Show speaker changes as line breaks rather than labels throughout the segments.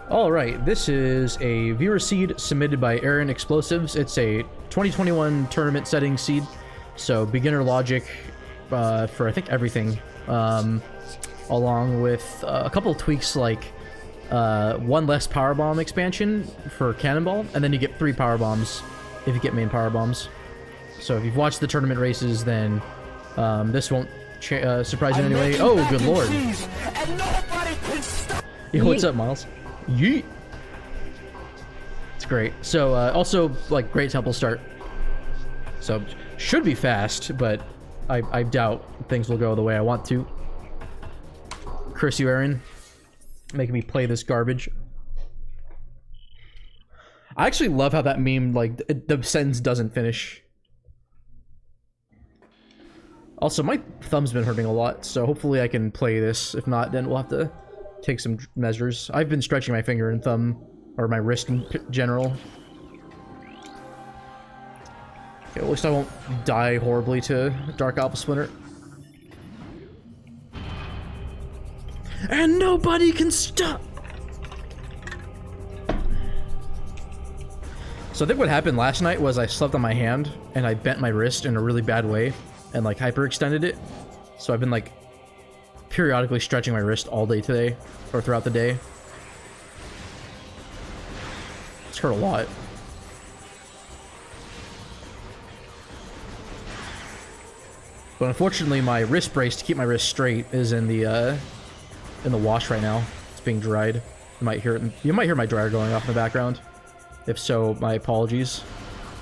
Alright, this is a viewer seed submitted by Aaron Explosives. It's a 2021 tournament setting seed, so beginner logic for I think everything, along with a couple of tweaks like one less power bomb expansion for Cannonball, and then you get 3 power bombs if you get main power bombs. So if you've watched the tournament races, then this won't surprise you in any way. Oh, good lord. Yo, what's up, Miles? Yeet. It's great. So, also, like, great temple start. So, should be fast, but I doubt things will go the way I want to. Curse you, Aaron. Making me play this garbage. I actually love how that meme, like, the sentence doesn't finish. Also, my thumb's been hurting a lot, so hopefully I can play this. If not, then we'll have to take some measures. I've been stretching my finger and thumb, or my wrist in general. Okay, at least I won't die horribly to Dark Alpha Splinter. And nobody can stop! So I think what happened last night was I slept on my hand, and I bent my wrist in a really bad way, and like hyperextended it. So I've been like periodically stretching my wrist all day today, or throughout the day. It's hurt a lot. But unfortunately, my wrist brace to keep my wrist straight is in the wash right now. It's being dried. You might hear it. You might hear my dryer going off in the background. If so, my apologies.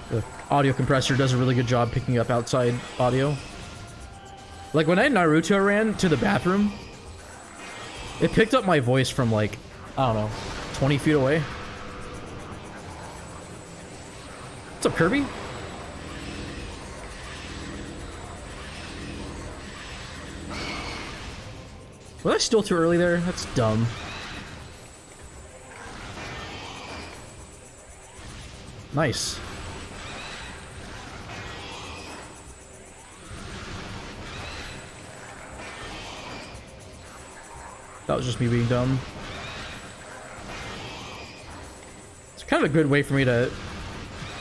The audio compressor does a really good job picking up outside audio. Like, when I Naruto ran to the bathroom, it picked up my voice from, like, I don't know, 20 feet away. What's up, Kirby? Was I still too early there? That's dumb. Nice. That was just me being dumb. It's kind of a good way for me to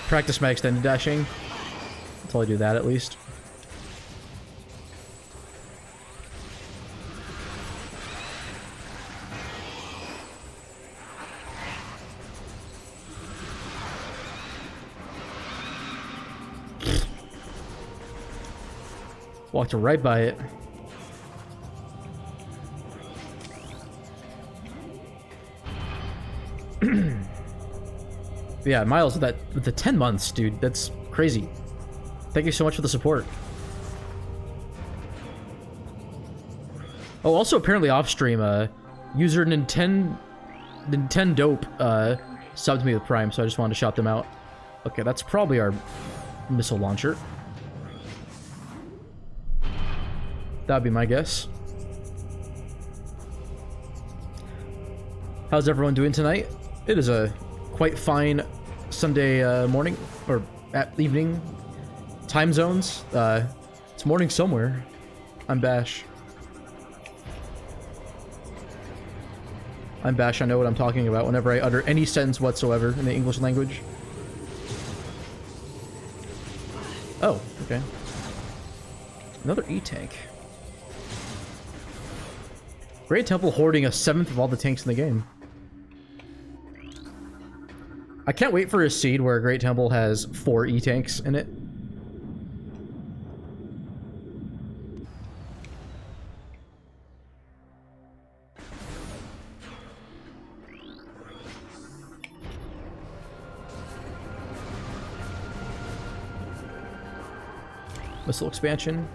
practice my extended dashing. Until I do that, at least. Walked right by it. Yeah, Miles, with the 10 months, dude, that's crazy. Thank you so much for the support. Oh, also apparently off stream, user Nintendope subbed me with Prime, so I just wanted to shout them out. Okay, that's probably our missile launcher. That'd be my guess. How's everyone doing tonight? It is a quite fine Sunday morning, or evening. Time zones. It's morning somewhere. I'm Bash. I'm Bash, I know what I'm talking about whenever I utter any sentence whatsoever in the English language. Oh, okay. Another E-tank. Great Temple hoarding a 7th of all the tanks in the game. I can't wait for a seed where Great Temple has 4 E-tanks in it. Missile expansion.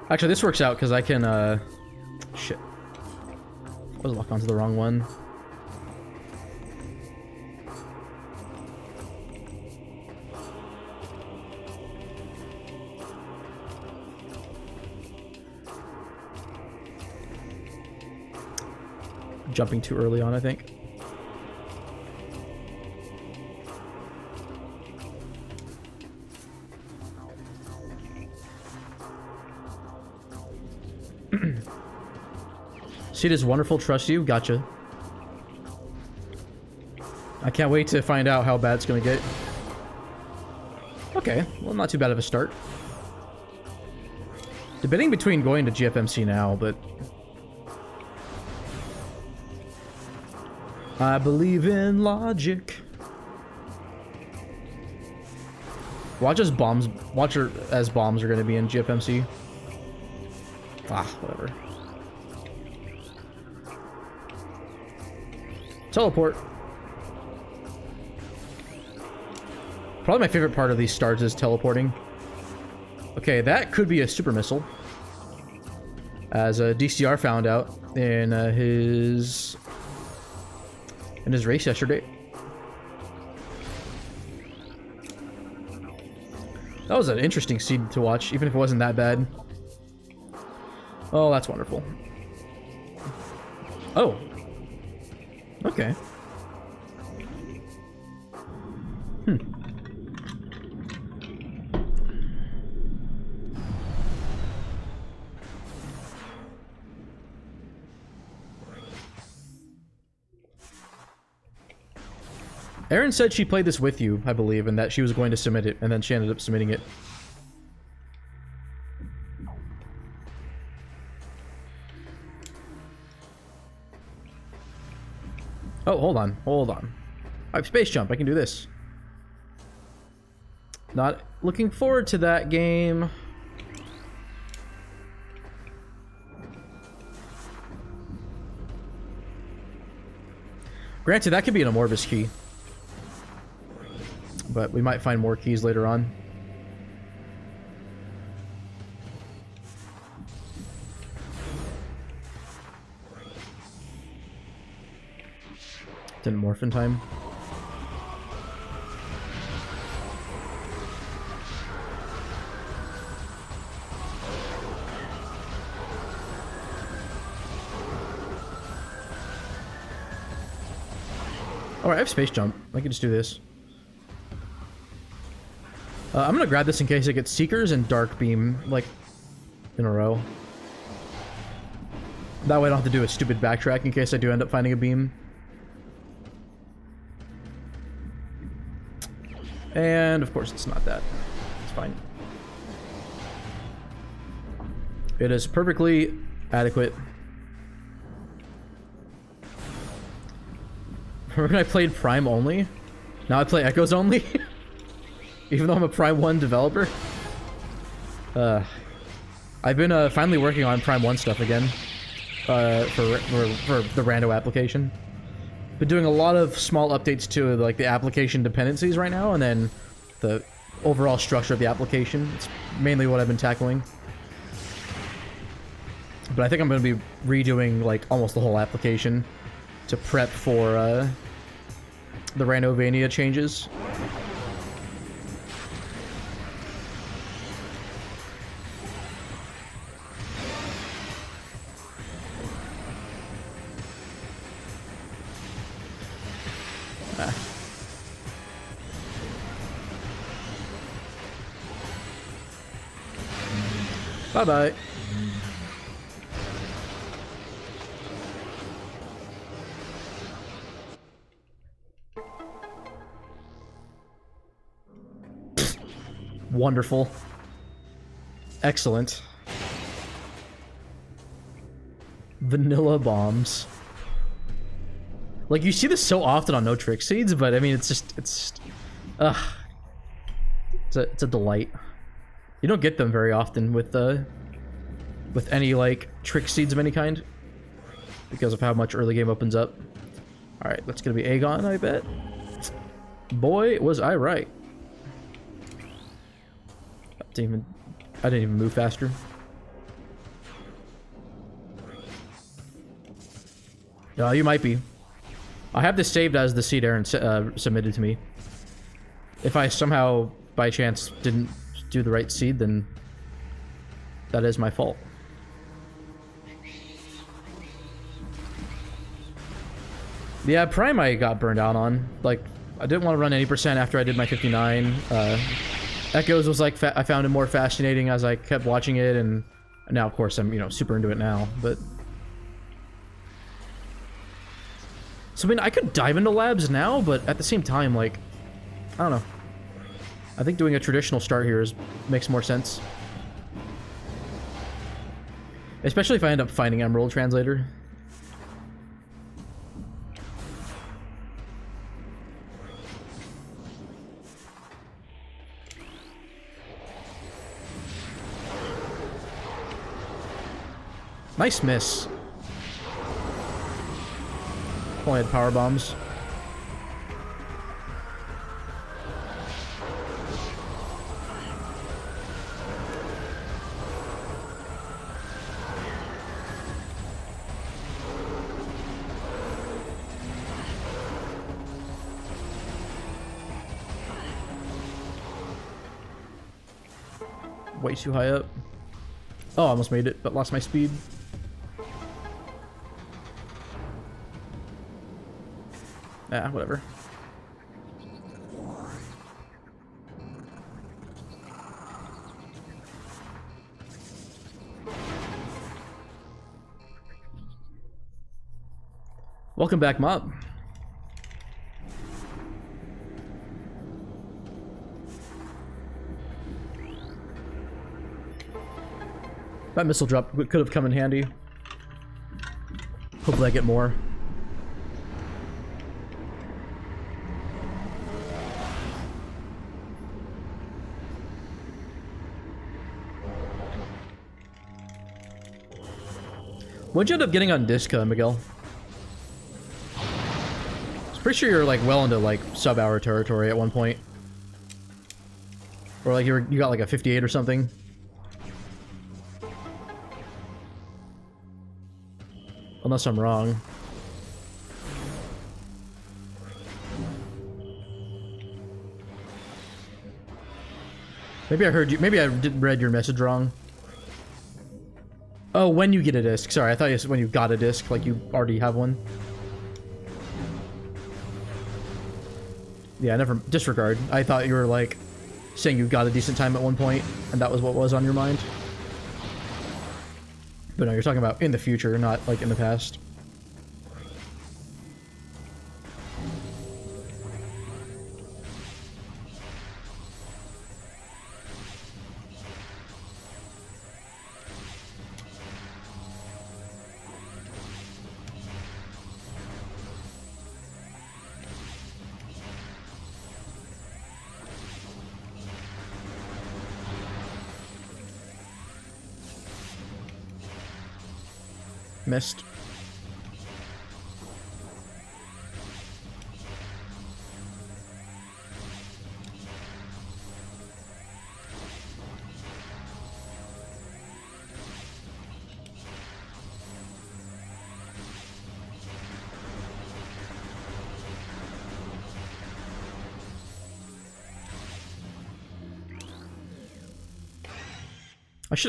Actually, this works out because I can, shit. I was locked onto the wrong one. Jumping too early on, I think. Seed is wonderful, trust you. Gotcha. I can't wait to find out how bad it's gonna get. Okay, well, not too bad of a start. Debating between going to GFMC now, but... I believe in logic. Watch as bombs are gonna be in GFMC. Ah, whatever. Teleport. Probably my favorite part of these starts is teleporting. Okay, that could be a super missile. As DCR found out in his race yesterday. That was an interesting seed to watch, even if it wasn't that bad. Oh, that's wonderful. Oh. Okay. Erin said she played this with you, I believe, and that she was going to submit it, and then she ended up submitting it. Oh, hold on, hold on. I have space jump, I can do this. Not looking forward to that game. Granted, that could be an Amorphous key. But we might find more keys later on. Didn't morph in time. Alright, I have space jump. I can just do this. I'm gonna grab this in case it gets Seekers and Dark Beam, like, in a row. That way I don't have to do a stupid backtrack in case I do end up finding a beam. And, of course, it's not that. It's fine. It is perfectly adequate. Remember when I played Prime only? Now I play Echoes only? Even though I'm a Prime 1 developer. I've been finally working on Prime 1 stuff again. For the Rando application. Been doing a lot of small updates to like the application dependencies right now, and then the overall structure of the application. It's mainly what I've been tackling. But I think I'm going to be redoing like almost the whole application to prep for the Randomania changes. Bye-bye. Wonderful. Excellent. Vanilla bombs. Like, you see this so often on No Trick Seeds, but I mean, it's just, it's a delight. You don't get them very often with any, like, Trick Seeds of any kind. Because of how much early game opens up. Alright, that's gonna be Aegon, I bet. Boy, was I right. I didn't even move faster. No, you might be. I have this saved as the seed Aaron submitted to me. If I somehow, by chance, didn't do the right seed, then that is my fault. Yeah, Prime I got burned out on. Like, I didn't want to run any percent after I did my 59. Echoes was like, I found it more fascinating as I kept watching it, and Now, of course, I'm, you know, super into it now, but... So, I mean, I could dive into labs now, but at the same time, like, I don't know. I think doing a traditional start here makes more sense. Especially if I end up finding Emerald Translator. Nice miss. Only had power bombs. Way too high up. Oh, I almost made it, but lost my speed. Ah, whatever. Welcome back, Mob. That missile drop could have come in handy. Hopefully I get more. What'd you end up getting on Disca, Miguel? I was pretty sure you're like well into like sub-hour territory at one point. Or like you got like a 58 or something. Unless I'm wrong. Maybe I heard you. Maybe I read your message wrong. Oh, when you get a disc. Sorry, I thought you said when you got a disc, like you already have one. Yeah, never disregard. I thought you were like saying you got a decent time at one point, and that was what was on your mind. But no, you're talking about in the future, not like in the past. Missed.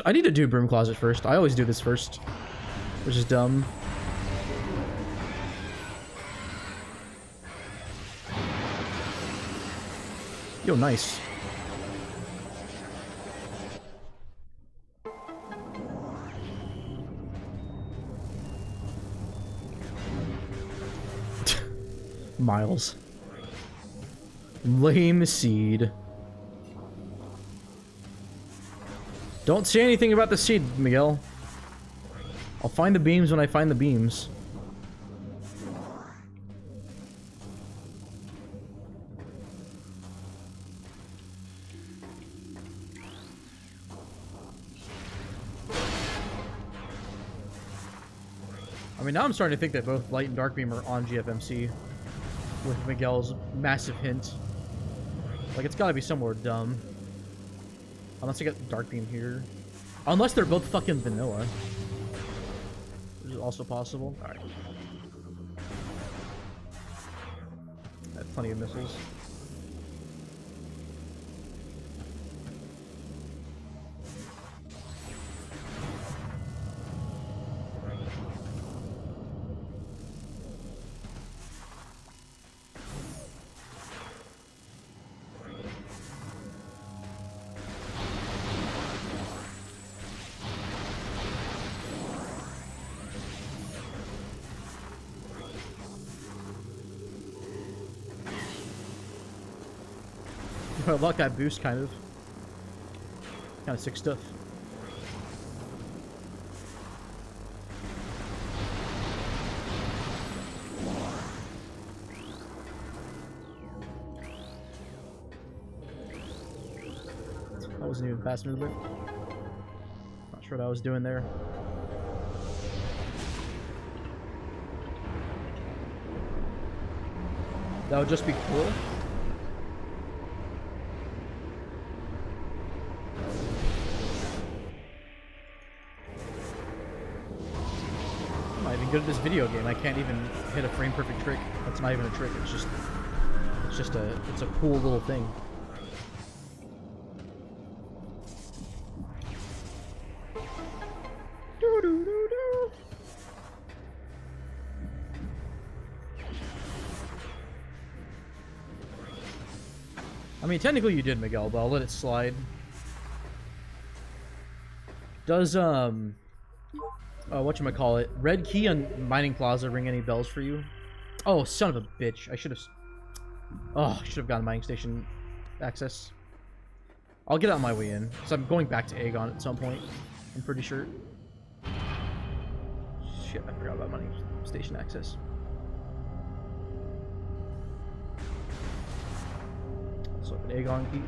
I need to do Broom Closet first. I always do this first, which is dumb. Yo, nice. Miles. Lame seed. Don't say anything about the seed, Miguel. I'll find the beams when I find the beams. I mean, now I'm starting to think that both Light and Dark Beam are on GFMC with Miguel's massive hint. Like, it's gotta be somewhere dumb. Unless I get Dark Beam here. Unless they're both fucking vanilla. Which is also possible. Alright. I have plenty of missiles. I like that boost, kind of. Kind of sick stuff. That wasn't even fast movement. Not sure what I was doing there. That would just be cool. I'm not even good at this video game. I can't even hit a frame perfect trick. That's not even a trick. It's a cool little thing. I mean, technically you did, Miguel, but I'll let it slide. Does, whatchamacallit, red key on Mining Plaza ring any bells for you? Oh, son of a bitch. I should have gotten mining station access. I'll get it on my way in, because I'm going back to Aegon at some point. I'm pretty sure. Shit, I forgot about mining station access. So an Aegon key.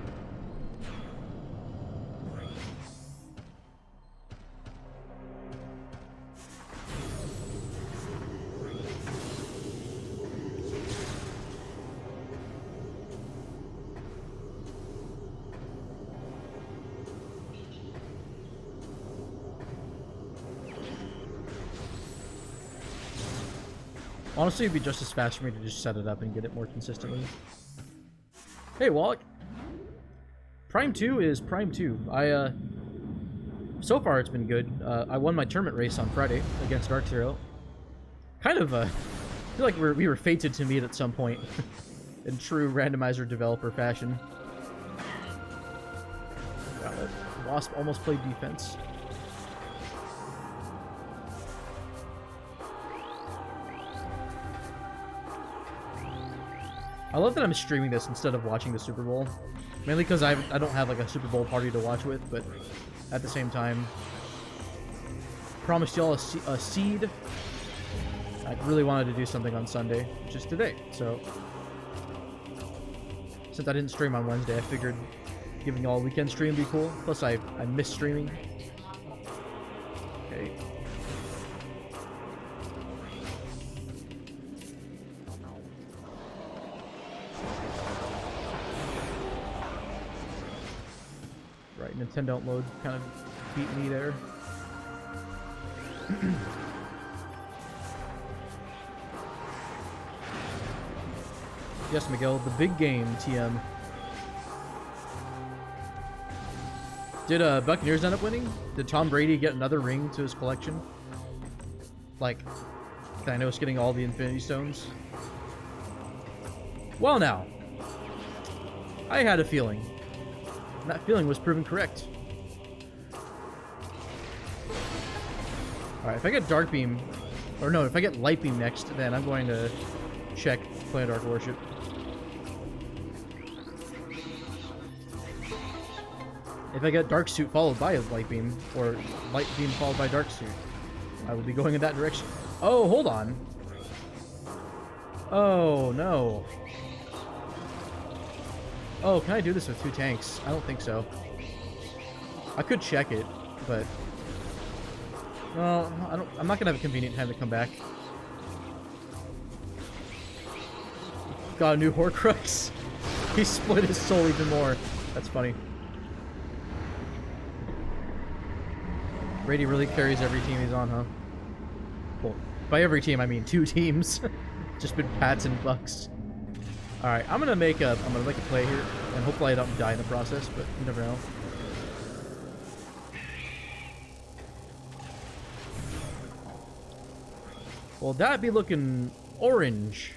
Honestly, it'd be just as fast for me to just set it up and get it more consistently. Hey, Wallach. Prime 2 is Prime 2. So far it's been good. I won my tournament race on Friday against Dark Zero. Kind of, I feel like we were fated to meet at some point. In true Randomizer developer fashion. Wasp almost played defense. I love that I'm streaming this instead of watching the Super Bowl. Mainly because I don't have like a Super Bowl party to watch with, but at the same time, promised y'all a seed. I really wanted to do something on Sunday, which is today. So since I didn't stream on Wednesday, I figured giving y'all a weekend stream would be cool. Plus I miss streaming. Okay. Nintendo don't load kind of beat me there. Yes, Miguel, the big game, TM. Did Buccaneers end up winning? Did Tom Brady get another ring to his collection? Like, Thanos getting all the Infinity Stones? Well now, I had a feeling. And that feeling was proven correct. Alright, if I get Dark Beam, or no, if I get Light Beam next, then I'm going to check Planet Dark Worship. If I get Dark Suit followed by a Light Beam, or Light Beam followed by Dark Suit, I will be going in that direction. Oh, hold on. Oh, no. Oh, can I do this with 2 tanks? I don't think so. I could check it, but... Well, I'm not gonna have a convenient time to come back. Got a new Horcrux. He split his soul even more. That's funny. Brady really carries every team he's on, huh? Well, by every team, I mean 2 teams. Just been Pats and Bucks. Alright, I'm gonna make a play here, and hopefully I don't die in the process, but you never know. Well, that'd be looking orange.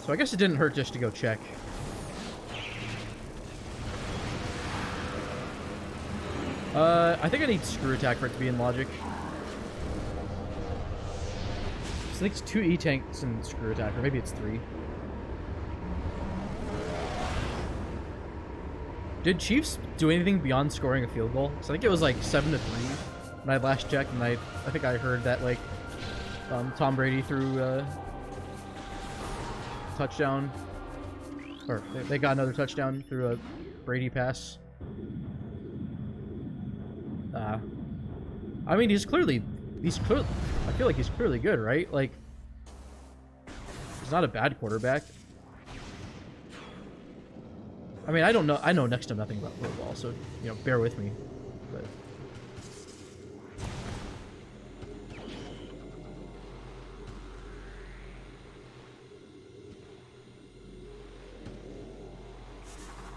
So I guess it didn't hurt just to go check. I think I need Screw Attack for it to be in logic. think it's 2 E-tanks and screw attack, or maybe it's 3. Did Chiefs do anything beyond scoring a field goal? So I think it was like 7-3 when I last checked, and I think I heard that like Tom Brady threw a touchdown, or they got another touchdown through a Brady pass. I mean, he's clearly, I feel like he's clearly good, right? Like, he's not a bad quarterback. I mean, I don't know. I know next to nothing about football, so, you know, bear with me. But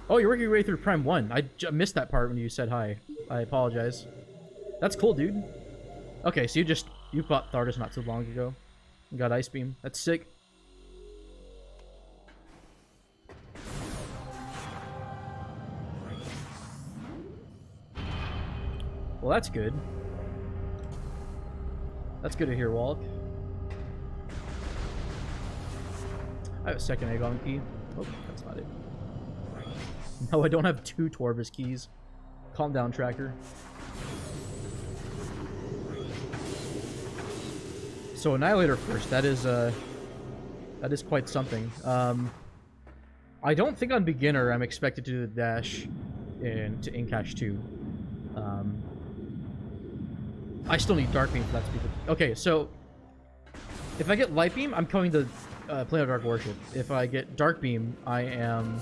oh, you're working your way through Prime 1. I missed that part when you said hi. I apologize. That's cool, dude. Okay, so you bought Thardus not too long ago. You got Ice Beam. That's sick. Well, that's good. That's good to hear, Wallach. I have a second egg on key. Oh, that's not it. No, I don't have 2 Torvus keys. Calm down, Tracker. So Annihilator first. That is quite something. I don't think on beginner I'm expected to do the dash into Incash 2. I still need Dark Beam for that to be the... Okay, so if I get Light Beam, I'm coming to Planar Dark Worship. If I get Dark Beam, I am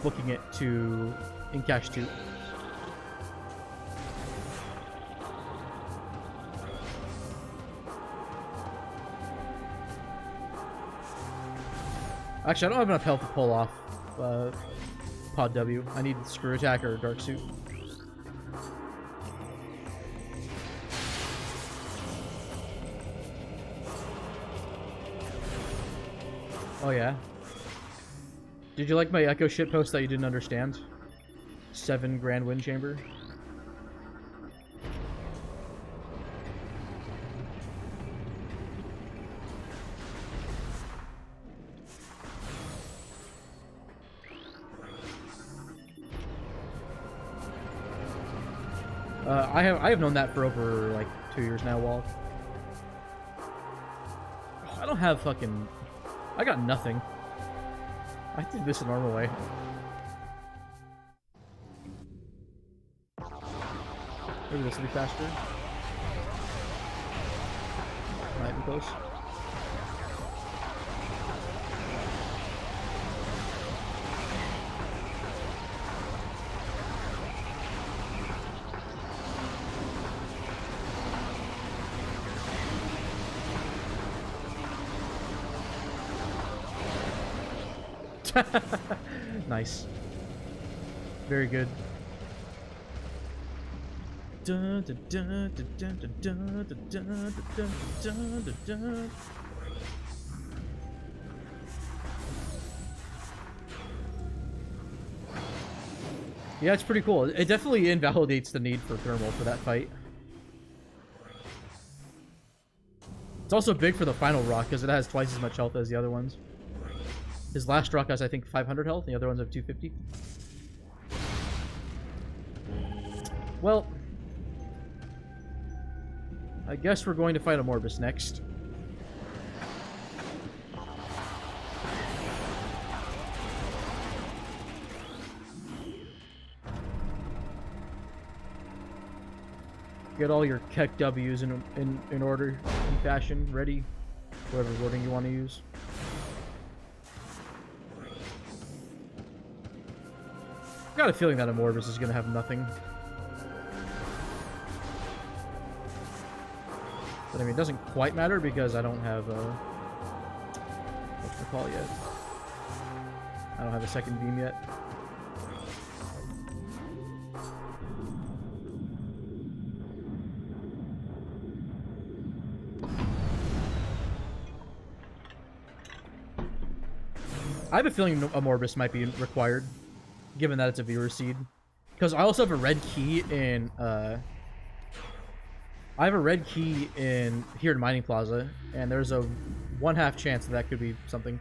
booking it to Incash 2. Actually, I don't have enough health to pull off Pod W. I need Screw Attack or Dark Suit. Oh yeah. Did you like my Echo shitpost that you didn't understand? 7 Grand Wind Chamber. I have known that for over like 2 years now, Walt. I don't have fucking... I got nothing. I did this a normal way. Maybe this will be faster. Might be close. Nice. Very good. Yeah, it's pretty cool. It definitely invalidates the need for thermal for that fight. It's also big for the final rock because it has twice as much health as the other ones. His last rock has, I think, 500 health, and the other ones have 250. Well, I guess we're going to fight a Morbus next. Get all your Keck W's in order, in fashion, ready, whatever wording you want to use. I got a feeling that a Morbus is going to have nothing. But I mean, it doesn't quite matter because I don't have whatchamacallit yet. I don't have a second beam yet. I have a feeling a Morbus might be required, given that it's a viewer seed. Because I also have a red key in I have a red key in here in Mining Plaza, and there's a 1/2 chance that could be something.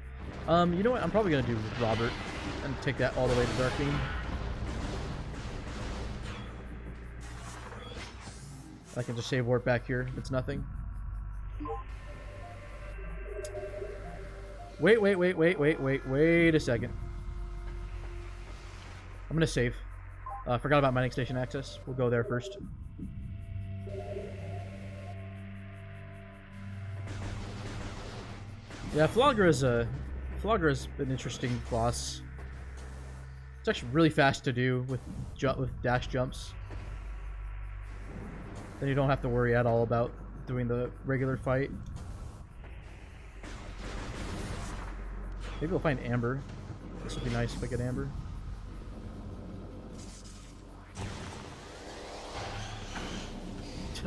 You know what? I'm probably gonna do Robert and take that all the way to Dark Beam. I can just save warp back here. It's nothing. Wait a second. I'm gonna save. Forgot about mining station access. We'll go there first. Yeah, Flagra is an interesting boss. It's actually really fast to do with dash jumps. Then you don't have to worry at all about doing the regular fight. Maybe we'll find Amber. This would be nice if I get Amber.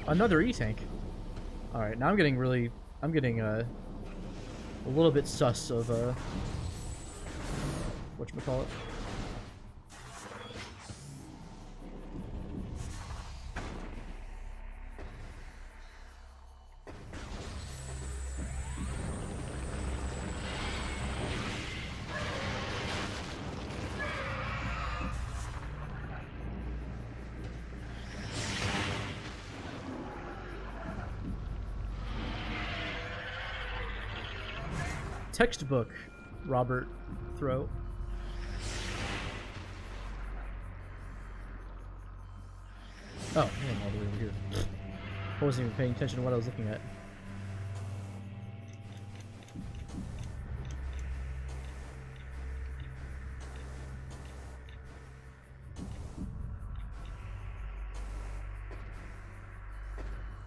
Another E-tank. Alright, now I'm getting a little bit sus of whatchamacallit. Textbook Robert throw. Oh, man, all the way over here. I wasn't even paying attention to what I was looking at.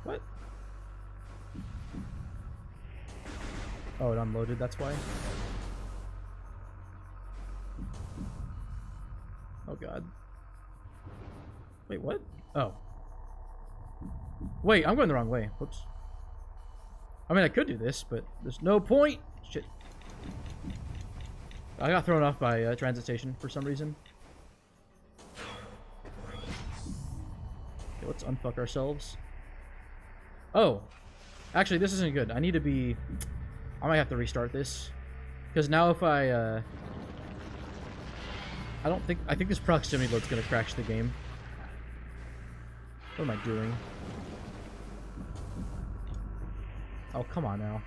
What? Oh, it unloaded, that's why. Oh god. Wait, what? Oh. Wait, I'm going the wrong way. Whoops. I mean, I could do this, but there's no point. Shit. I got thrown off by a transit station for some reason. Okay, let's unfuck ourselves. Oh. Actually, this isn't good. I need to be... I might have to restart this. Because now if I think this proximity load's gonna crash the game. What am I doing? Oh, come on now.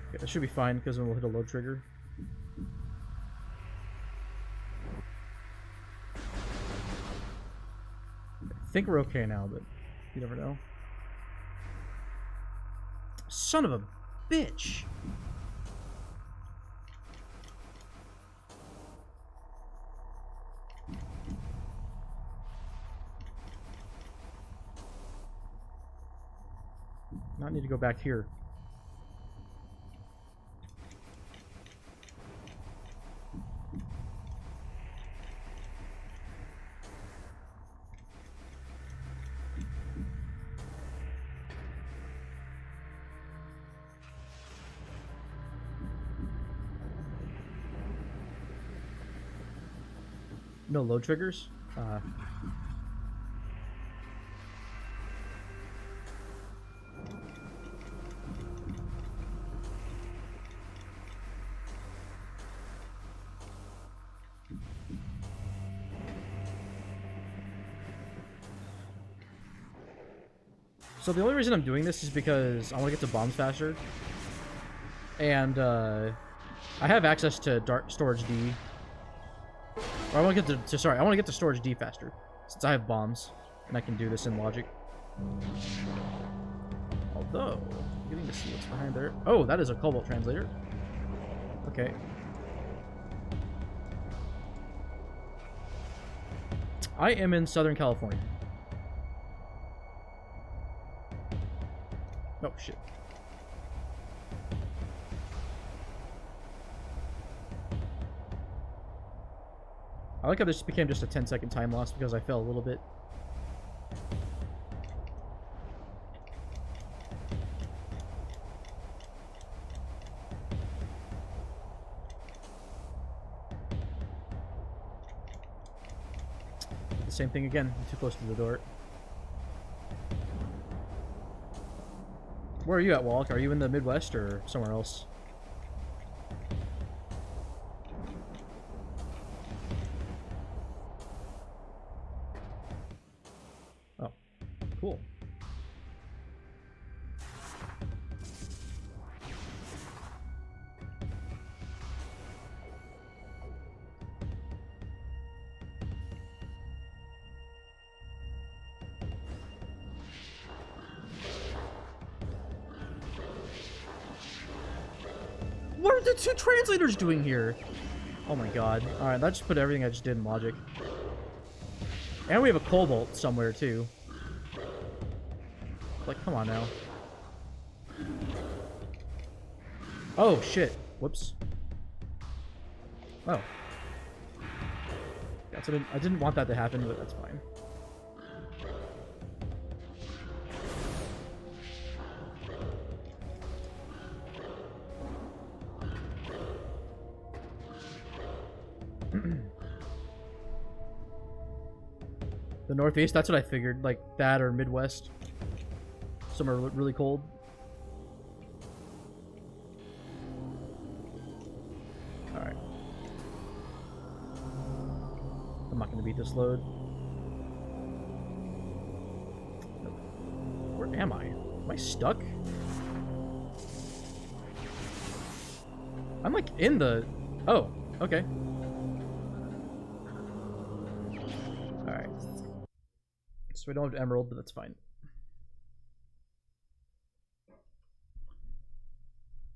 Okay, that should be fine because then we'll hit a load trigger. I think we're okay now, but you never know. Son of a bitch! Not need to go back here. No load triggers? So the only reason I'm doing this is because I want to get to bombs faster. And I have access to dark storage D. Or I want to get to I want to get to storage D faster, since I have bombs, and I can do this in logic. Although, I'm getting to see what's behind there. Oh, that is a Cobalt translator. Okay. I am in Southern California. Oh, shit. I like how this became just a 10-second time loss because I fell a little bit. The same thing again. I'm too close to the door. Where are you at, Walk? Are you in the Midwest or somewhere else? Oh, cool. What are the two translators doing here? Oh my god. Alright, that just put everything I just did in logic. And we have a cobalt somewhere, too. Like, come on now. Oh, shit. Whoops. Oh. That's what I didn't want that to happen, but that's fine. The Northeast, that's what I figured. Like, that or Midwest. Somewhere really cold. Alright. I'm not gonna beat this load. Nope. Where am I? Am I stuck? I'm like in the... Oh, okay. Alright. So we don't have Emerald, but that's fine.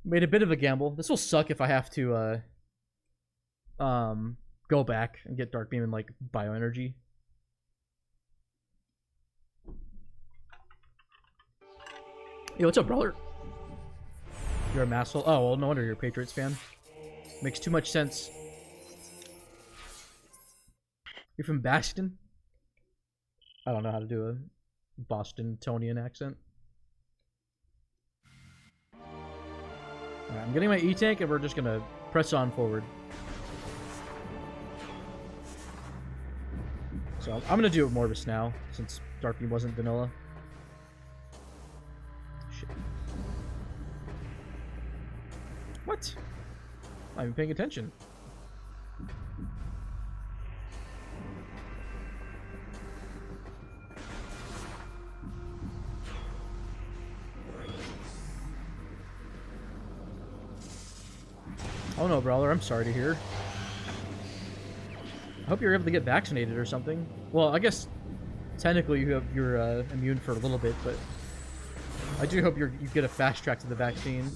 Made a bit of a gamble. This will suck if I have to go back and get Dark Beam and like bioenergy. Yo, what's up, brother? You're a masshole. Oh, well, no wonder you're a Patriots fan. Makes too much sense. You're from Boston? I don't know how to do a Bostonian accent. Alright, I'm getting my E-Tank and we're just gonna press on forward. So I'm gonna do it Morbus now, since Dark Beam wasn't vanilla. Shit. What? I'm not even paying attention. Oh no, brawler, I'm sorry to hear. I hope you're able to get vaccinated or something. Well, I guess technically you're immune for a little bit, but I do hope you get a fast track to the vaccine.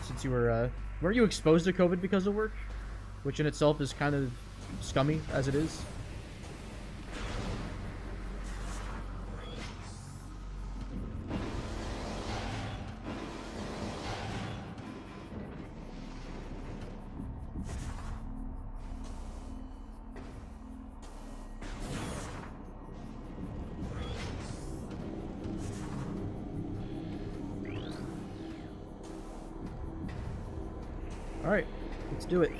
Since you were, weren't you exposed to COVID because of work? Which in itself is kind of scummy, as it is. Alright, let's do it.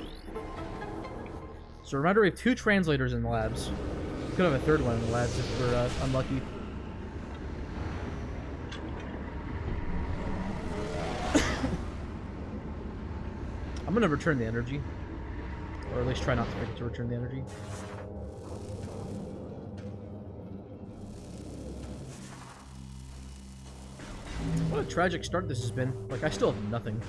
So reminder, we have 2 translators in the labs. We could have a 3rd one in the labs if we're unlucky. I'm gonna return the energy. Or at least try not to forget to return the energy. What a tragic start this has been. Like, I still have nothing.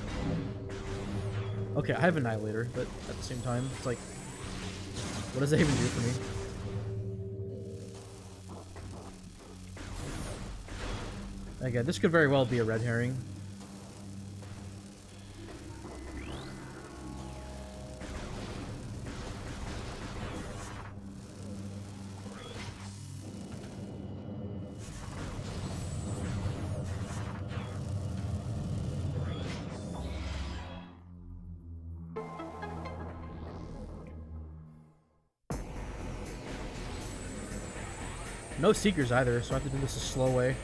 Okay, I have Annihilator, but at the same time, it's like, what does that even do for me? Again, this could very well be a red herring. No Seekers either, so I have to do this a slow way.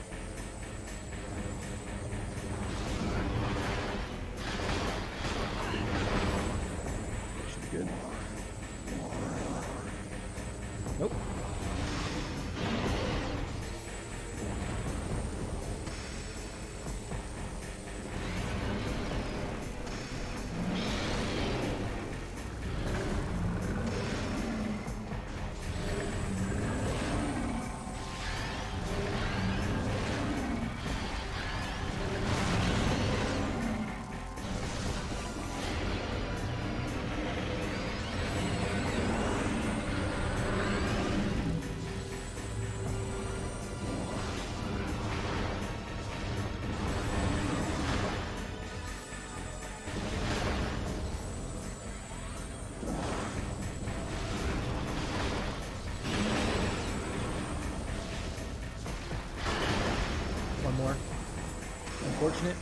Should be good. Nope. More. Unfortunate.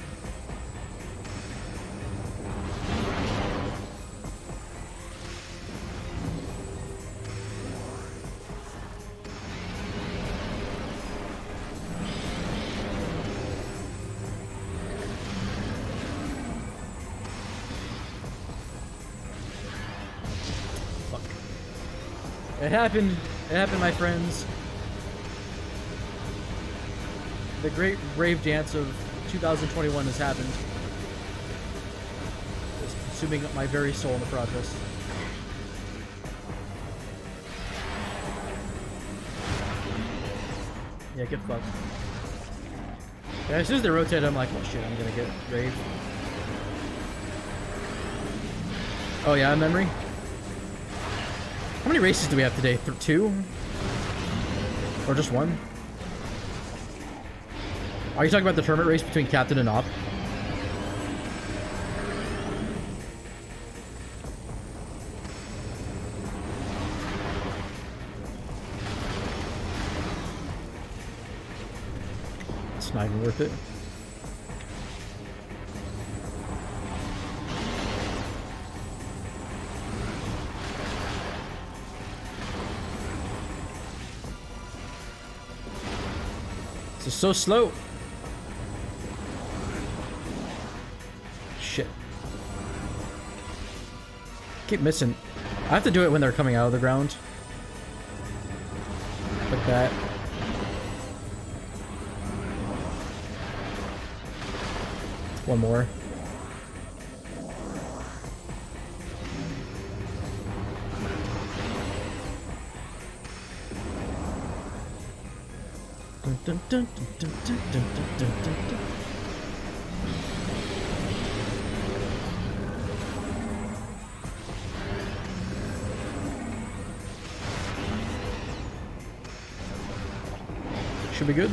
Fuck. It happened. It happened, my friends. The great rave dance of 2021 has happened. Just consuming up my very soul in the process. Yeah, get fucked. Yeah, as soon as they rotate, I'm like, oh shit, I'm gonna get rave. Oh yeah, memory? How many races do we have today? 2? Or just 1? Are you talking about the tournament race between Captain and Op? It's not even worth it. This is so slow. Shit. Keep missing. I have to do it when they're coming out of the ground. Like that. One more. Dun, dun, dun, dun, dun, dun, dun, dun, dun. Should be good.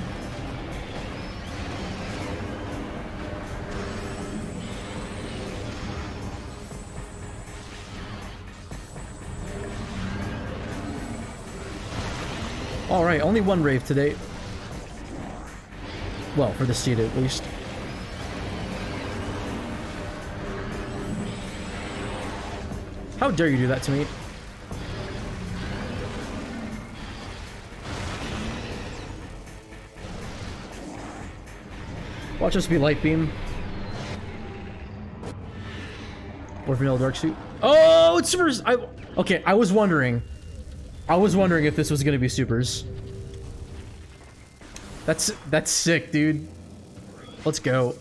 All right, only one rave today. Well, for the seed at least. How dare you do that to me? Watch us be light beam. Or vanilla dark suit. Oh, it's supers. Okay, I was wondering. If this was gonna be supers. That's sick, dude. Let's go.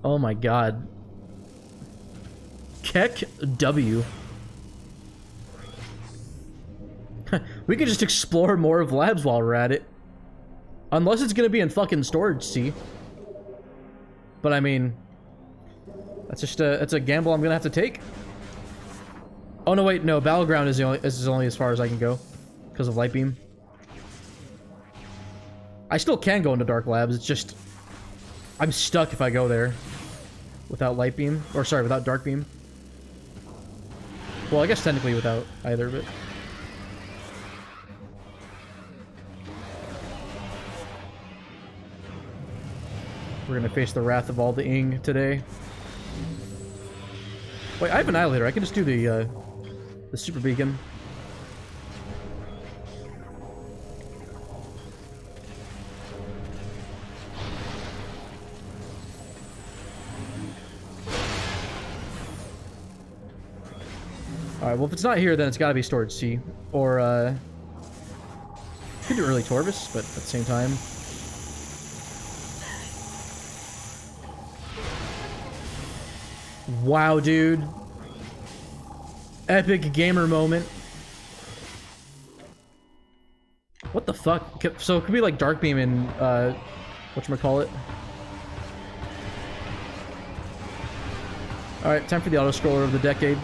Oh my god. Keck W. We could just explore more of labs while we're at it. Unless it's gonna be in fucking storage, see? But I mean, that's a gamble I'm gonna have to take. Oh no, wait, no, Battleground is only as far as I can go because of light beam. I still can go into dark labs. It's just I'm stuck if I go there without light beam, or sorry, without dark beam. Well, I guess technically without either, but. We're gonna face the wrath of all the Ing today. Wait, I have Annihilator. I can just do the super beacon. Alright, well if it's not here, then it's gotta be storage C. Or, could do early Torvis, but at the same time. Wow, dude. Epic gamer moment. What the fuck? So it could be like Dark Beam and, whatchamacallit. Alright, time for the auto-scroller of the decade.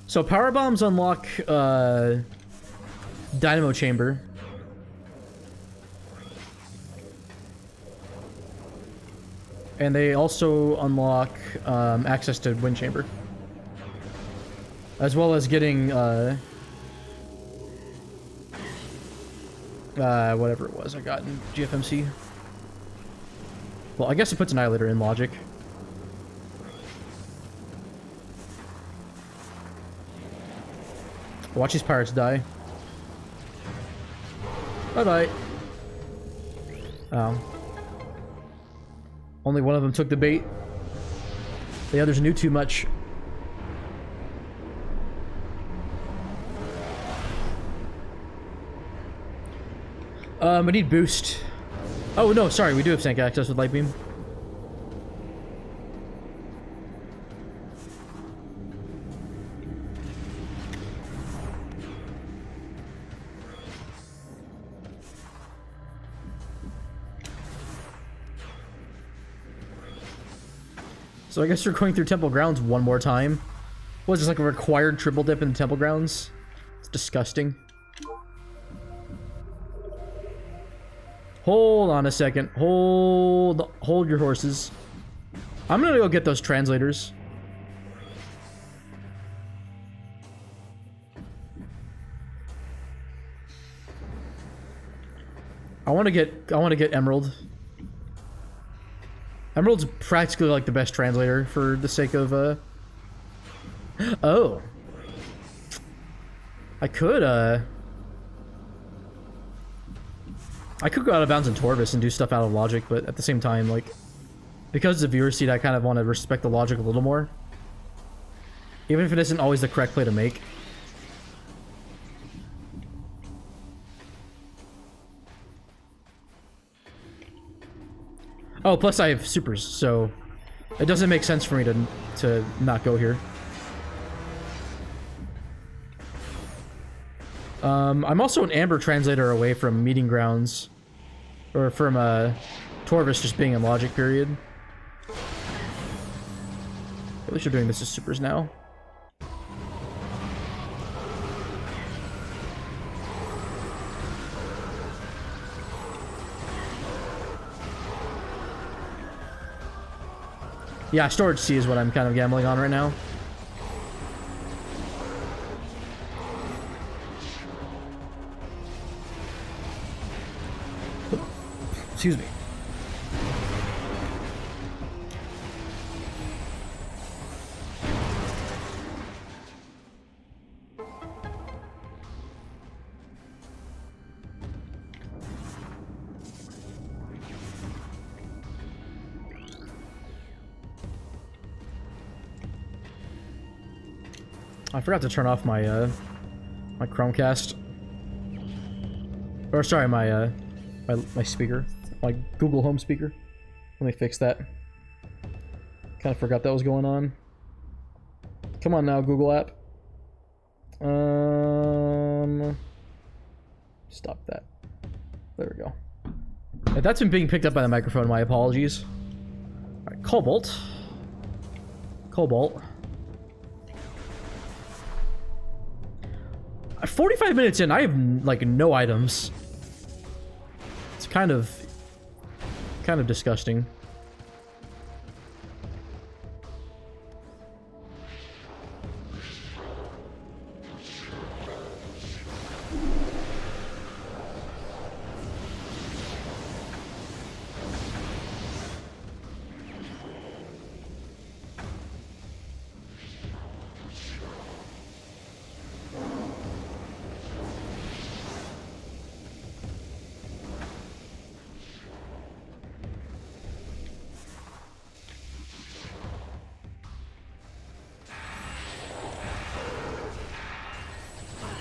So power bombs unlock Dynamo Chamber. And they also unlock access to Wind Chamber. As well as getting whatever it was I got in GFMC. Well, I guess it puts Annihilator in Logic. Watch these pirates die. Bye-bye. Oh. Only one of them took the bait. The others knew too much. I need boost. Oh, no, sorry. We do have tank access with Light Beam. So I guess you're going through Temple Grounds one more time. What is this, like a required triple dip in the Temple Grounds? It's disgusting. Hold on a second. Hold your horses. I'm gonna go get those translators. I want to get Emerald. Emerald's practically like the best translator for the sake of oh. I could go out of bounds in Torvis and do stuff out of Logic, but at the same time, like, because it's a viewer seat, I kind of want to respect the Logic a little more. Even if it isn't always the correct play to make. Oh, plus I have supers, so it doesn't make sense for me to not go here. I'm also an Amber translator away from Meeting Grounds, or from Torvis just being in Logic period. At least you're doing this as supers now. Yeah, storage C is what I'm kind of gambling on right now. Excuse me. I forgot to turn off my my Chromecast. Or sorry, my my speaker, my Google Home speaker. Let me fix that. Kind of forgot that was going on. Come on now, Google app. Stop that. There we go. If that's been being picked up by the microphone, my apologies. All right, Cobalt. Cobalt. 45 minutes in, I have like no items. It's kind of disgusting.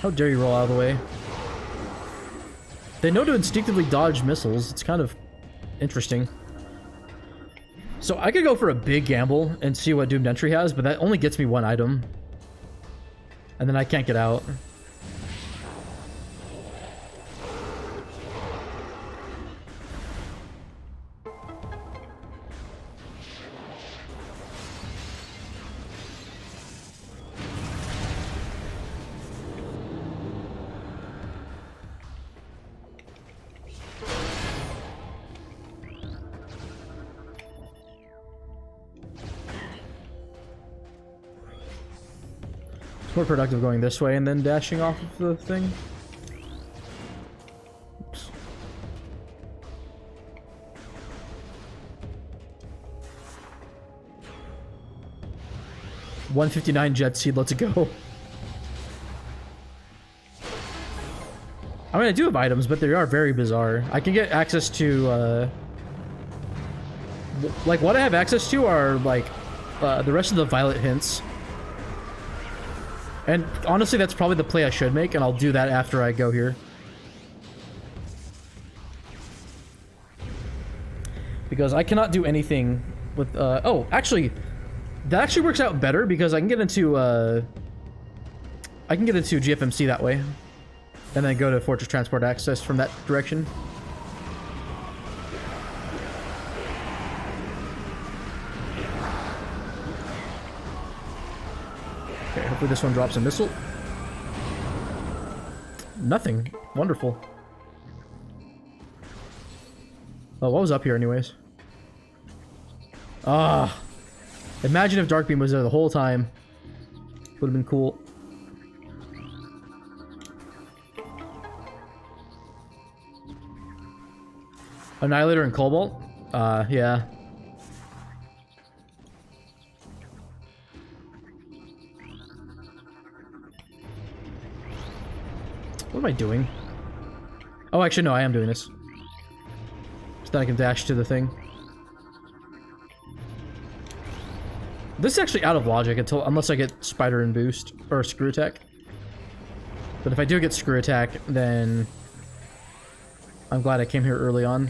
How dare you roll out of the way? They know to instinctively dodge missiles. It's kind of interesting. So I could go for a big gamble and see what Doomed Entry has, but that only gets me one item. And then I can't get out. It's more productive going this way and then dashing off of the thing. Oops. $159 jet seed, let's go. I mean, I do have items, but they are very bizarre. I can get access to, like, what I have access to are, like, the rest of the violet hints. And honestly, that's probably the play I should make, and I'll do that after I go here. Because I cannot do anything with, oh, actually, that actually works out better because I can get into GFMC that way. And then go to Fortress Transport Access from that direction. Okay, hopefully this one drops a missile. Nothing. Wonderful. Oh, what was up here anyways? Ah. Imagine if Dark Beam was there the whole time. Would have been cool. Annihilator and Cobalt? Yeah. What am I doing? Oh, actually, no, I am doing this. So that I can dash to the thing. This is actually out of logic unless I get Spider and Boost, or Screw Attack. But if I do get Screw Attack, then I'm glad I came here early on.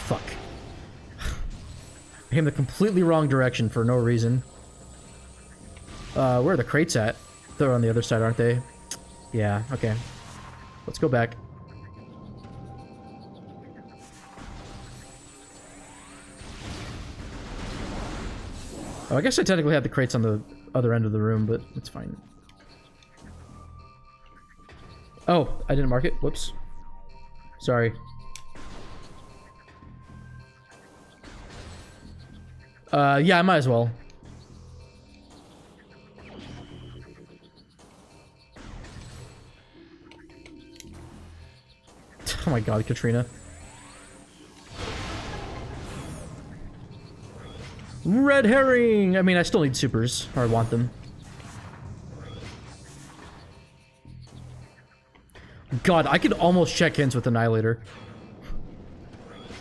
Fuck. I came the completely wrong direction for no reason. Where are the crates at? They're on the other side, aren't they? Yeah, okay. Let's go back. Oh, I guess I technically had the crates on the other end of the room, but it's fine. Oh, I didn't mark it. Whoops. Sorry. Yeah, I might as well. Oh my god, Katrina. Red herring! I mean, I still need supers, or I want them. God, I could almost check hints with Annihilator.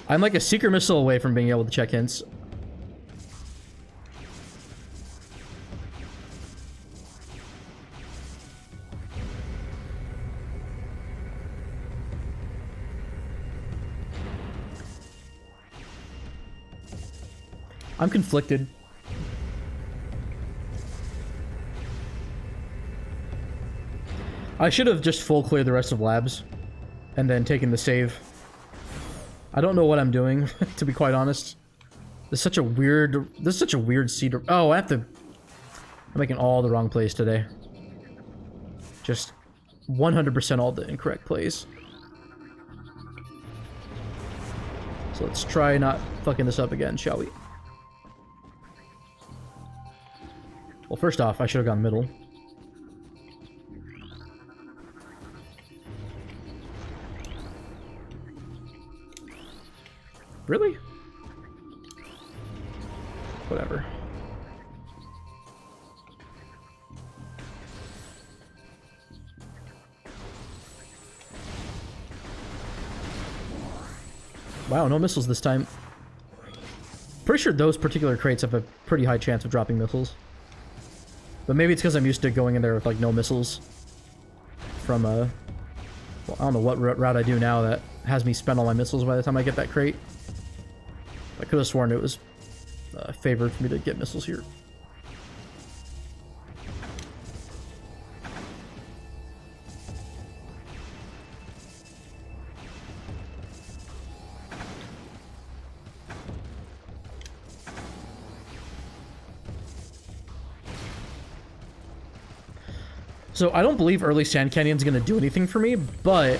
I'm like a Seeker Missile away from being able to check hints. I'm conflicted. I should have just full cleared the rest of labs and then taken the save. I don't know what I'm doing, to be quite honest. This is such a weird seed. Oh, I'm making all the wrong plays today. Just 100% all the incorrect plays. So let's try not fucking this up again, shall we? Well, first off, I should have gone middle. Really? Whatever. Wow, no missiles this time. Pretty sure those particular crates have a pretty high chance of dropping missiles. But maybe it's because I'm used to going in there with, like, no missiles. From, well, I don't know what route I do now that has me spend all my missiles by the time I get that crate. I could have sworn it was favored for me to get missiles here. So I don't believe early Sand Canyon's gonna do anything for me, but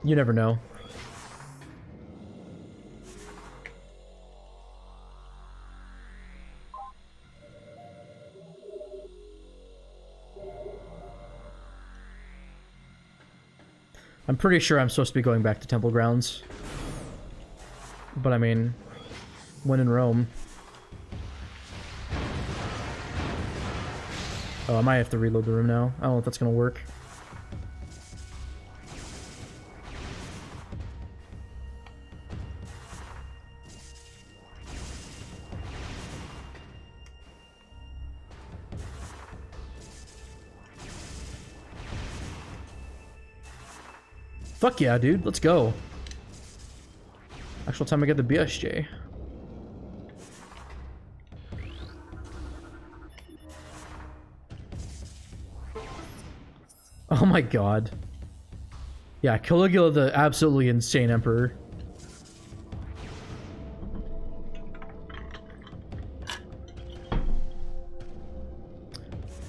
you never know. I'm pretty sure I'm supposed to be going back to Temple Grounds. But I mean, when in Rome. Oh, I might have to reload the room now. I don't know if that's gonna work. Fuck yeah, dude. Let's go. Actual time I get the BSJ. Oh my god. Yeah, Caligula the absolutely insane emperor.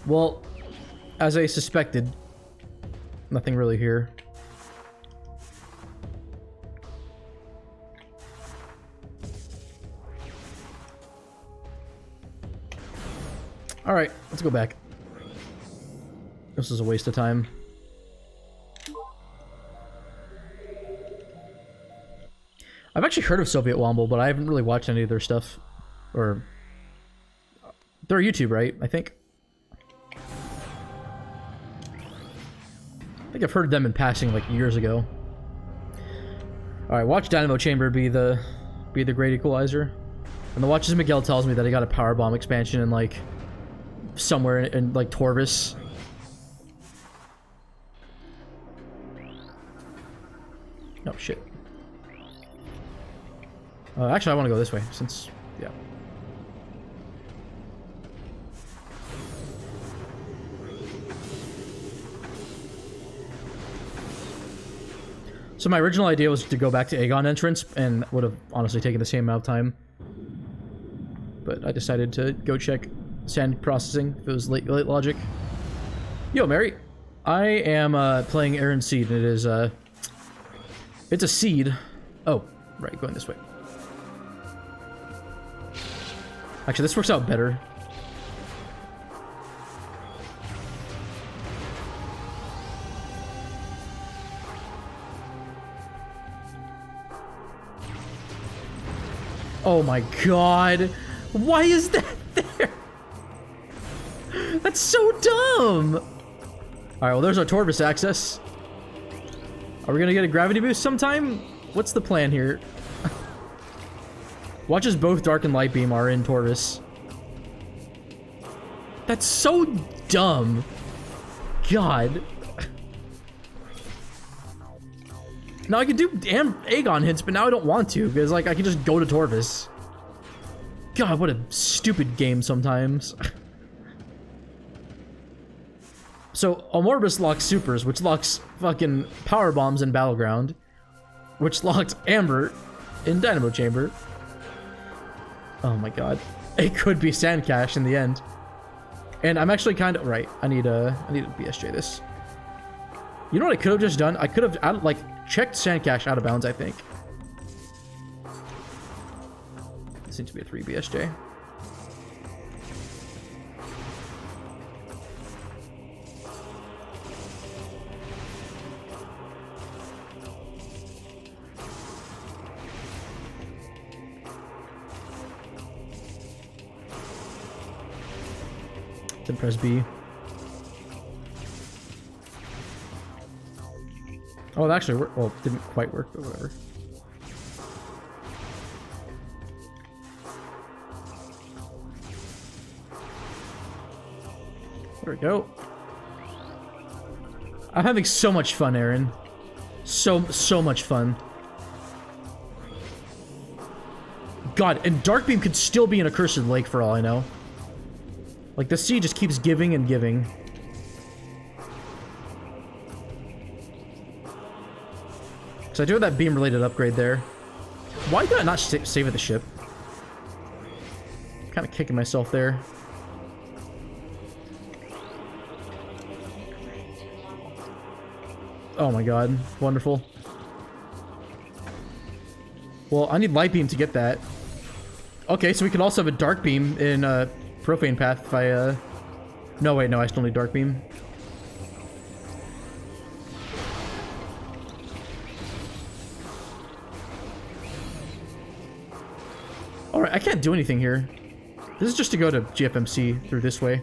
Well, as I suspected, nothing really here. Alright, let's go back. This is a waste of time. I've actually heard of Soviet Womble, but I haven't really watched any of their stuff. Or... they're YouTube, right? I think. I think I've heard them in passing, like, years ago. Alright, watch Dynamo Chamber be the great equalizer. And the watch as Miguel tells me that he got a power bomb expansion in, like... somewhere in like Torvis. Oh shit. Actually I want to go this way since, yeah. So my original idea was to go back to Aegon entrance and would have honestly taken the same amount of time. But I decided to go check sand processing if it was late logic. Yo, Mary. I am playing Aaron Seed, and it is it's a seed. Oh, right, going this way. Actually, this works out better. Oh my god. Why is that there? That's so dumb! Alright, well there's our Torvis access. Are we gonna get a gravity boost sometime? What's the plan here? Watch as both Dark and Light Beam are in Torvis. That's so dumb. God. Now I could do damn Aegon hits, but now I don't want to, because like I can just go to Torvis. God, what a stupid game sometimes. So, Amorbus locks supers, which locks fucking power bombs in Battleground, which locked Amber in Dynamo Chamber. Oh my god. It could be Sand Cache in the end. And I'm actually kind of... right, I need a BSJ this. You know what I could have just done? I could have, like, checked Sand Cache out of bounds, I think. This seems to be a 3 BSJ. Then press B. Oh, it actually worked. Well, it didn't quite work, but whatever. There we go. I'm having so much fun, Aaron. So much fun. God, and Dark Beam could still be in a Cursed Lake for all I know. Like, the sea just keeps giving and giving. So I do have that beam-related upgrade there. Why did I not save at the ship? Kind of kicking myself there. Oh my god, wonderful. Well, I need Light Beam to get that. Okay, so we can also have a Dark Beam in Profane Path if I, No, wait, no, I still need Dark Beam. Alright, I can't do anything here. This is just to go to GFMC through this way.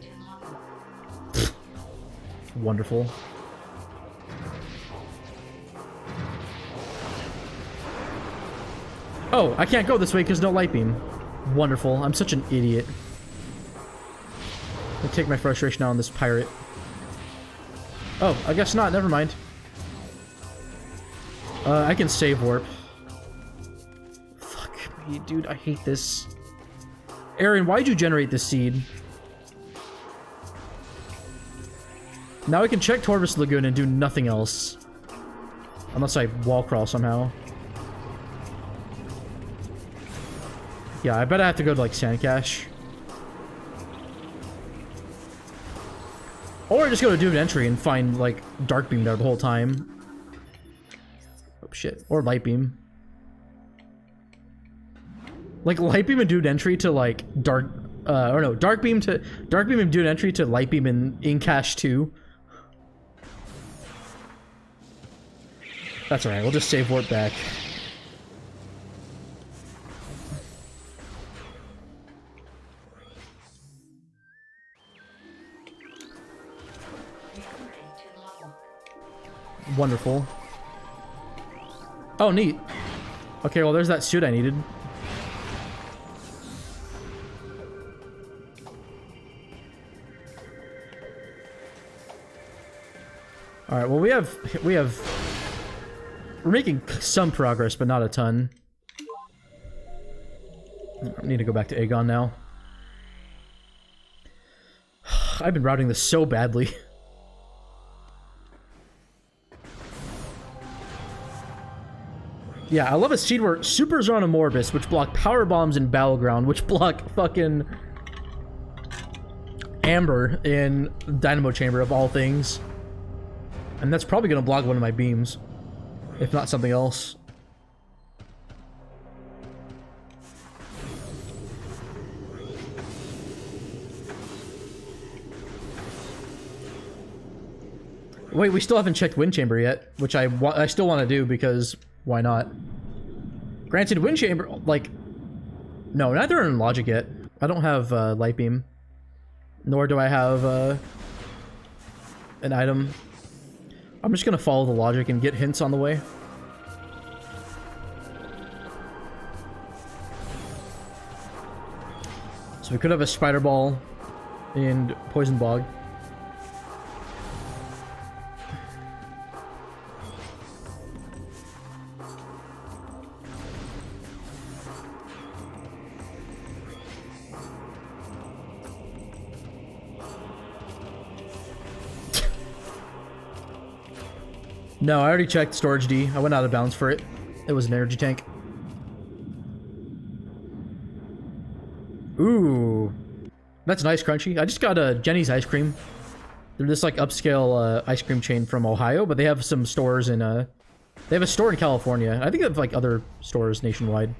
Wonderful. Oh, I can't go this way because no Light Beam. Wonderful. I'm such an idiot. I'll take my frustration out on this pirate. Oh, I guess not. Never mind. I can save warp. Fuck me, dude. I hate this. Aaron, why'd you generate this seed? Now I can check Torvus Lagoon and do nothing else. Unless I wall crawl somehow. Yeah, I bet I have to go to, like, Sandcache. Or I just go to Doomed Entry and find, like, Dark Beam there the whole time. Oh, shit. Or Light Beam. Like, Light Beam and Doomed Entry to, like, Dark... or no, Dark Beam and Doomed Entry to Light Beam in Cache 2. That's alright, we'll just save warp back. Wonderful. Oh, neat. Okay, well, there's that suit I needed. Alright, well, we're making some progress, but not a ton. I need to go back to Aegon now. I've been routing this so badly. Yeah, I love a seed where Supers are on Amorbus, which block power bombs in Battleground, which block fucking Amber in Dynamo Chamber of all things. And that's probably gonna block one of my beams, if not something else. Wait, we still haven't checked Wind Chamber yet, which I still want to do because why not? Granted, Wind Chamber, like, no, neither are in Logic yet. I don't have Light Beam, nor do I have an item. I'm just gonna follow the logic and get hints on the way. So we could have a Spider Ball and Poison Bog. No, I already checked Storage D. I went out of bounds for it. It was an energy tank. Ooh. That's nice, Crunchy. I just got a Jenny's Ice Cream. They're this, like, upscale ice cream chain from Ohio, but they have some stores in, they have a store in California. I think they have, like, other stores nationwide.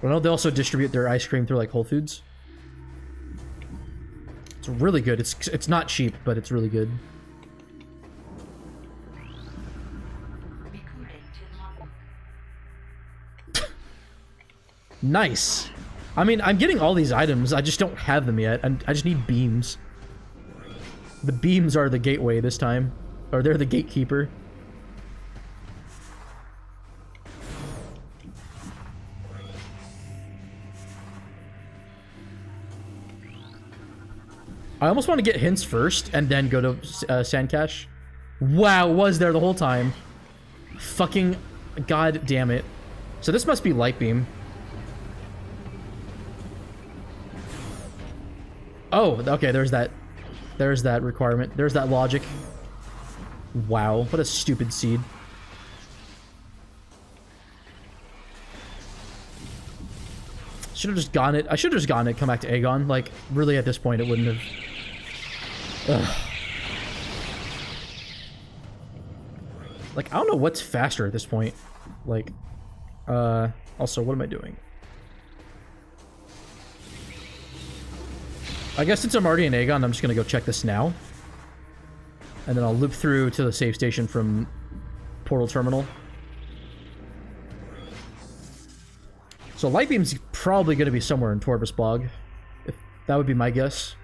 But I know they also distribute their ice cream through, like, Whole Foods. It's really good. It's not cheap, but it's really good. Nice. I mean, I'm getting all these items. I just don't have them yet. I just need beams. The beams are the gateway this time. Or they're the gatekeeper. I almost want to get hints first and then go to Sand Cache. Wow, was there the whole time. Fucking god damn it. So this must be Light Beam. Oh, okay, there's that requirement. There's that logic. Wow, what a stupid seed. Should have just gotten it. I should have just gotten it, come back to Aegon. Like, really, at this point, it wouldn't have... Ugh. Like, I don't know what's faster at this point. Like, also, what am I doing? I guess since I'm already in Aegon, I'm just gonna go check this now. And then I'll loop through to the save station from Portal Terminal. So Light Beam's probably gonna be somewhere in Torvus Bog. If that would be my guess.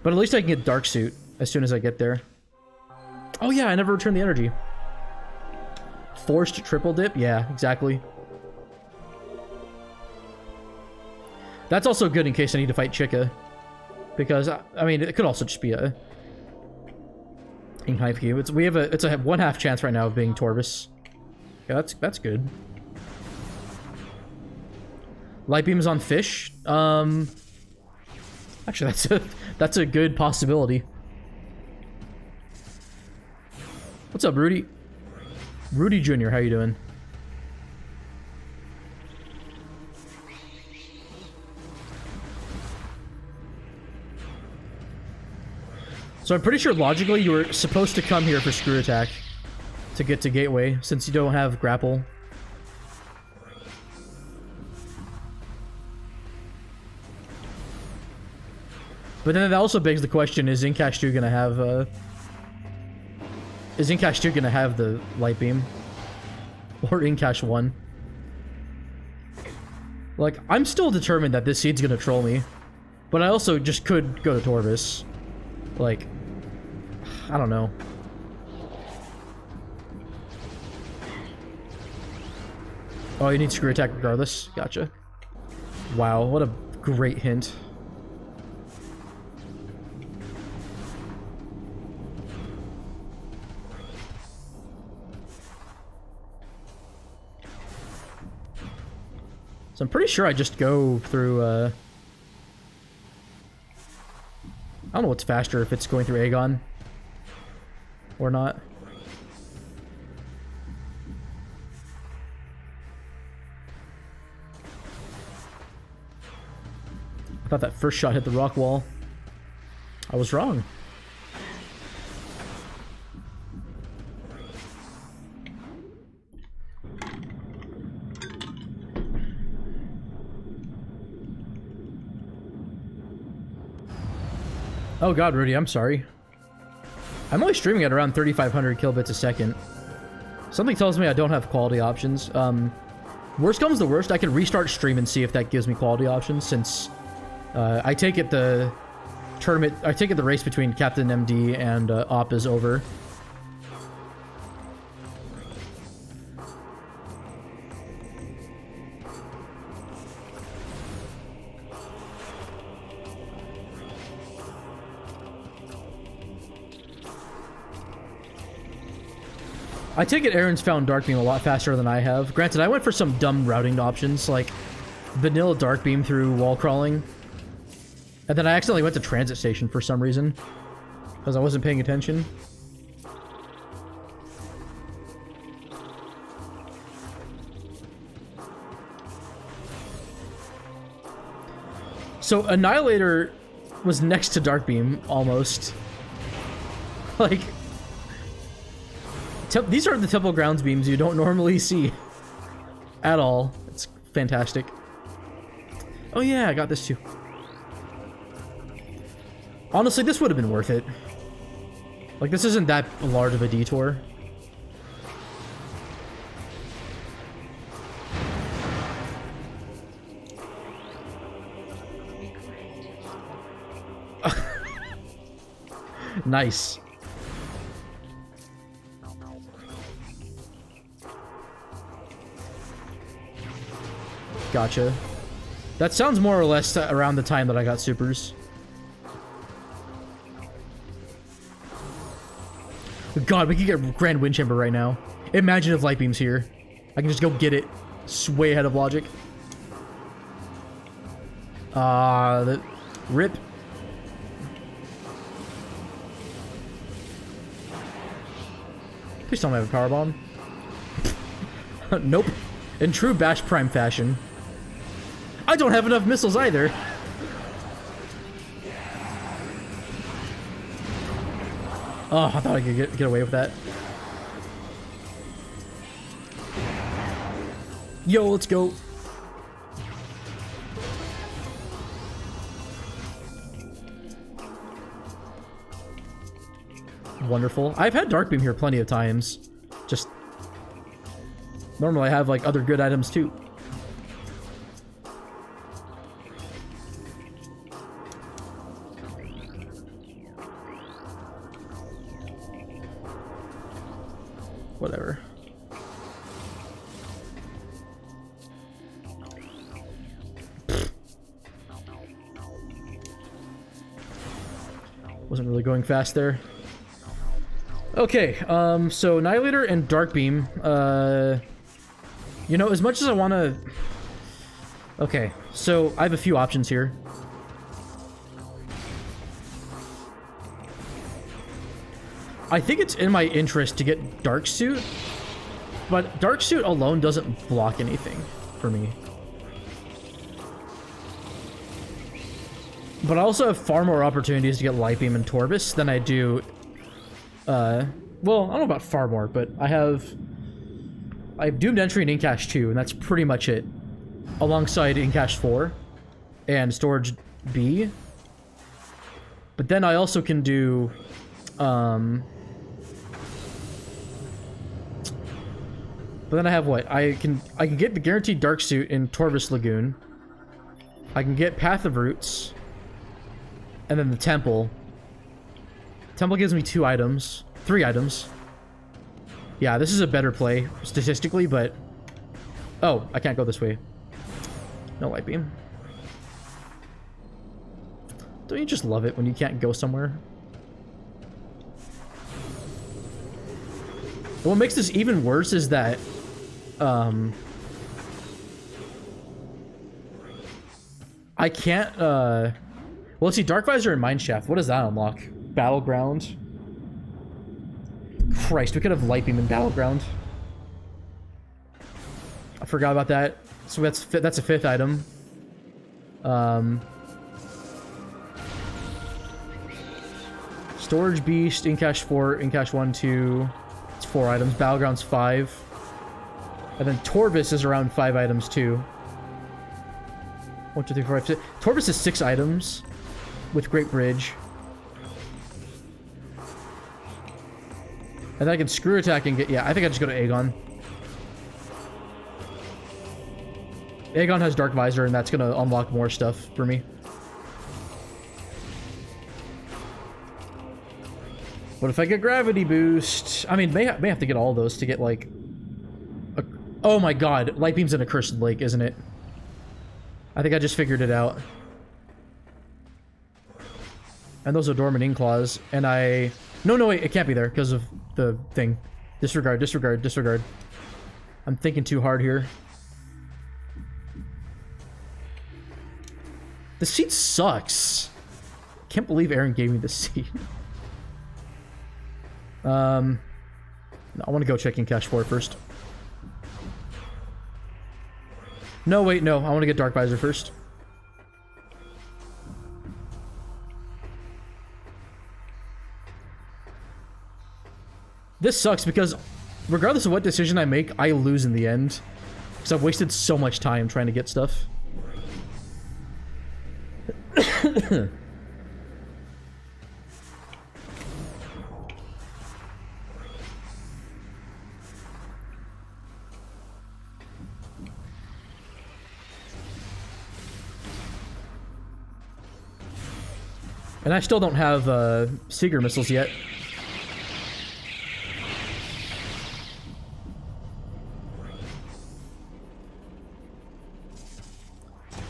But at least I can get Dark Suit as soon as I get there. Oh yeah, I never returned the energy. Forced triple dip? Yeah, exactly. That's also good in case I need to fight Chica. Because, I mean, it could also just be a... Inhive Cube. It's a 1/2 chance right now of being Torvus. Yeah, that's good. Light Beam is on Fish. Actually, that's a good possibility. What's up, Rudy? Rudy Jr., how you doing? So I'm pretty sure logically you were supposed to come here for Screw Attack to get to Gateway, since you don't have Grapple. But then that also begs the question, is Incash 2 gonna have, is Incash 2 gonna have the Light Beam? Or Incash 1? Like, I'm still determined that this seed's gonna troll me. But I also just could go to Torvus. Like, I don't know. Oh, you need Screw Attack regardless. Gotcha. Wow, what a great hint. So I'm pretty sure I just go through, I don't know what's faster, if it's going through Aegon or not. I thought that first shot hit the rock wall. I was wrong. Oh god, Rudy, I'm sorry. I'm only streaming at around 3,500 kilobits a second. Something tells me I don't have quality options. Worst comes to worst, I can restart stream and see if that gives me quality options, since I take it the race between Captain MD and Op is over. I take it Aaron's found Dark Beam a lot faster than I have. Granted, I went for some dumb routing options, like vanilla Dark Beam through wall crawling. And then I accidentally went to Transit Station for some reason, because I wasn't paying attention. So Annihilator was next to Dark Beam, almost. Like... These are the Temple Grounds beams you don't normally see at all. It's fantastic. Oh yeah, I got this too. Honestly, this would have been worth it. Like, this isn't that large of a detour. Nice. Gotcha. That sounds more or less around the time that I got supers. God, we could get Grand Wind Chamber right now. Imagine if Light Beam's here. I can just go get it. It's way ahead of logic. Rip. Please tell me I have a power bomb. Nope. In true Bash Prime fashion. I don't have enough missiles either. Oh, I thought I could get away with that. Yo, let's go. Wonderful. I've had Dark Beam here plenty of times. Just normally I have like other good items too. Whatever. Wasn't really going fast there. Okay, so Annihilator and Dark Beam, you know, as much as I want to... Okay, so I have a few options here. I think it's in my interest to get Dark Suit, but Dark Suit alone doesn't block anything for me. But I also have far more opportunities to get Light Beam and Torvus than I do... well, I don't know about far more, but I have Doomed Entry and Incash 2, and that's pretty much it. Alongside Incash 4 and Storage B. But then I also can do, but then I have what? I can get the Guaranteed Dark Suit in Torvus Lagoon. I can get Path of Roots. And then the Temple. Temple gives me 3 items. Yeah, this is a better play, statistically, but... Oh, I can't go this way. No Light Beam. Don't you just love it when you can't go somewhere? And what makes this even worse is that... I can't, Well, let's see, Dark Visor and Mineshaft. What does that unlock? Battleground. Christ, we could have Light Beam in Battleground. I forgot about that. So that's a 5th item. Storage Beast, Incash 4, Incash 1, 2. It's 4 items. Battleground's 5. And then Torvus is around 5 items too. 1, 2, 3, 4, 5, 6. Torvus is 6 items with Great Bridge. And then I can screw attack and get... Yeah, I think I just go to Aegon. Aegon has Dark Visor, and that's going to unlock more stuff for me. What if I get Gravity Boost? I mean, may have to get all those to get, like... Oh my god, Light Beam's in a Cursed Lake, isn't it? I think I just figured it out. And those are Dormant Ink Claws, and I... No, wait, it can't be there because of the thing. Disregard, disregard, disregard. I'm thinking too hard here. The seat sucks. Can't believe Aaron gave me the seat. No, I want to go check in Cache 4 first. No, wait, no. I want to get Dark Visor first. This sucks because regardless of what decision I make, I lose in the end. Because I've wasted so much time trying to get stuff. And I still don't have Seeger missiles yet.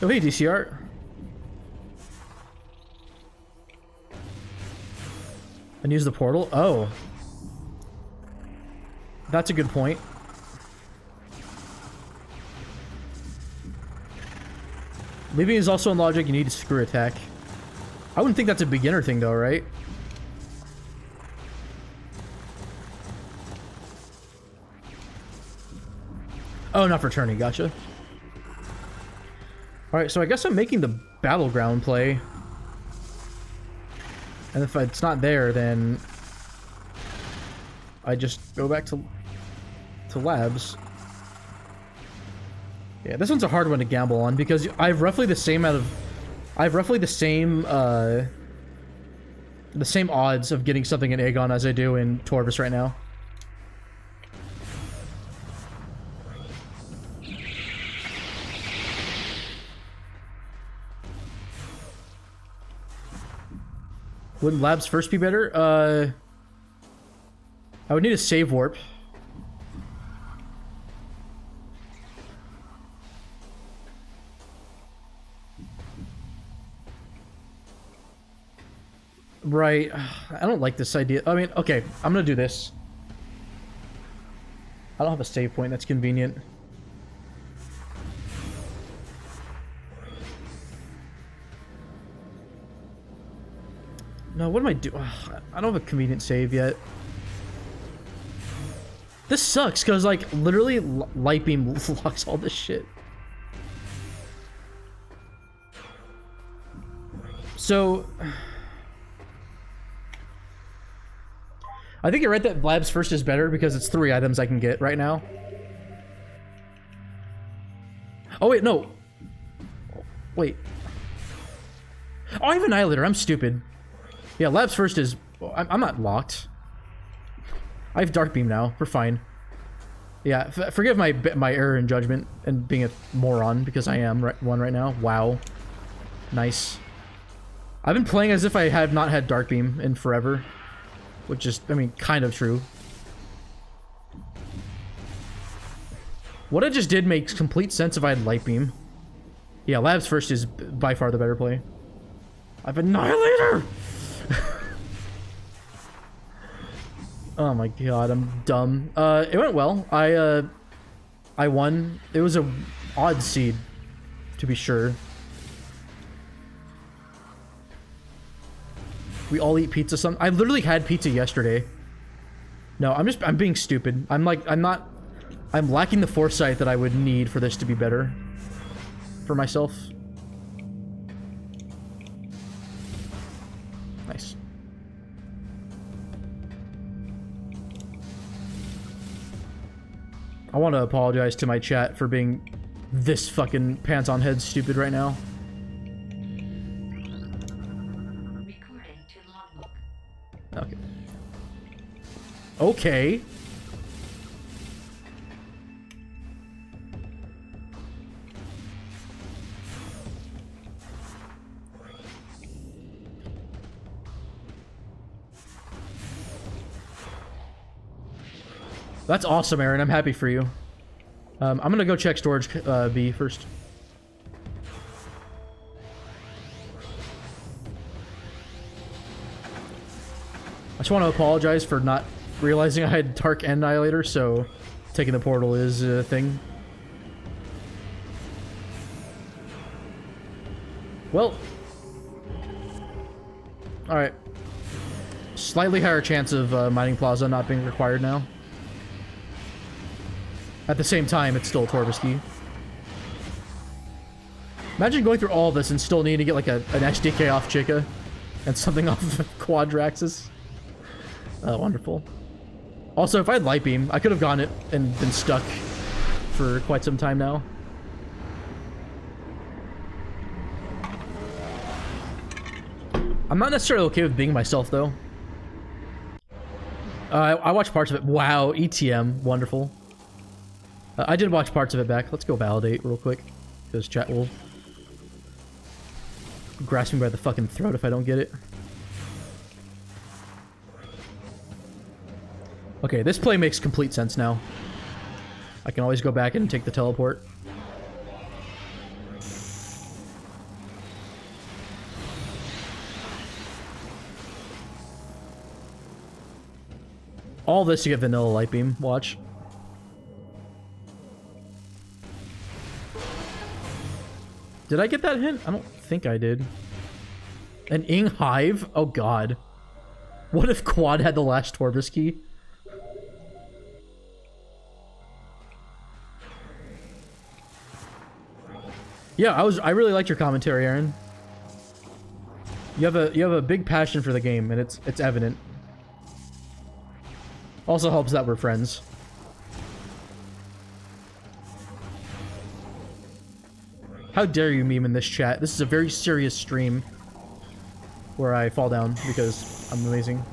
Oh, hey, DCR. And use the portal? Oh. That's a good point. Leaving is also in logic, you need to screw attack. I wouldn't think that's a beginner thing though, right? Oh, not for turning, gotcha. Alright, so I guess I'm making the battleground play. And if it's not there, then I just go back to labs. Yeah, this one's a hard one to gamble on because I have roughly the same amount of... I have roughly the same odds of getting something in Aegon as I do in Torvus right now. Wouldn't labs first be better? I would need a save warp. Right. I don't like this idea. I mean, okay, I'm gonna do this. I don't have a save point that's convenient. No, what am I doing? I don't have a convenient save yet. This sucks, because, like, literally, Light Beam locks all this shit. So... I think you're right that Labs first is better, because it's 3 items I can get right now. Oh, wait, no. Wait. Oh, I have Annihilator. I'm stupid. Yeah, Labs first is... I'm not locked. I have Dark Beam now. We're fine. Yeah, forgive my error in judgment and being a moron, because I am one right now. Wow. Nice. I've been playing as if I have not had Dark Beam in forever. Which is, I mean, kind of true. What I just did makes complete sense if I had Light Beam. Yeah, Labs first is by far the better play. I have Annihilator! Oh my god, I'm dumb. It went well. I won. It was a odd seed, to be sure. We all eat pizza I literally had pizza yesterday. No, I'm being stupid. I'm lacking the foresight that I would need for this to be better. For myself. Nice. I want to apologize to my chat for being this fucking pants on head stupid right now. Okay. Okay. That's awesome, Aaron. I'm happy for you. I'm gonna go check storage B first. I just want to apologize for not realizing I had Dark Annihilator, so taking the portal is a thing. Well. Alright. Slightly higher chance of Mining Plaza not being required now. At the same time, it's still Torvus. Imagine going through all this and still needing to get like an SDK off Chica and something off of Quadraxis. Wonderful. Also, if I had Light Beam, I could have gone it and been stuck for quite some time now. I'm not necessarily okay with being myself, though. I watched parts of it. Wow, ETM. Wonderful. I did watch parts of it back. Let's go validate real quick, because chat will grasp me by the fucking throat if I don't get it. Okay, this play makes complete sense now. I can always go back and take the teleport. All this to get vanilla light beam. Watch. Did I get that hint? I don't think I did. An Ing Hive? Oh god. What if Quad had the last Torbis key? Yeah, I really liked your commentary, Aaron. You have a big passion for the game, and it's evident. Also helps that we're friends. How dare you meme in this chat? This is a very serious stream where I fall down because I'm amazing.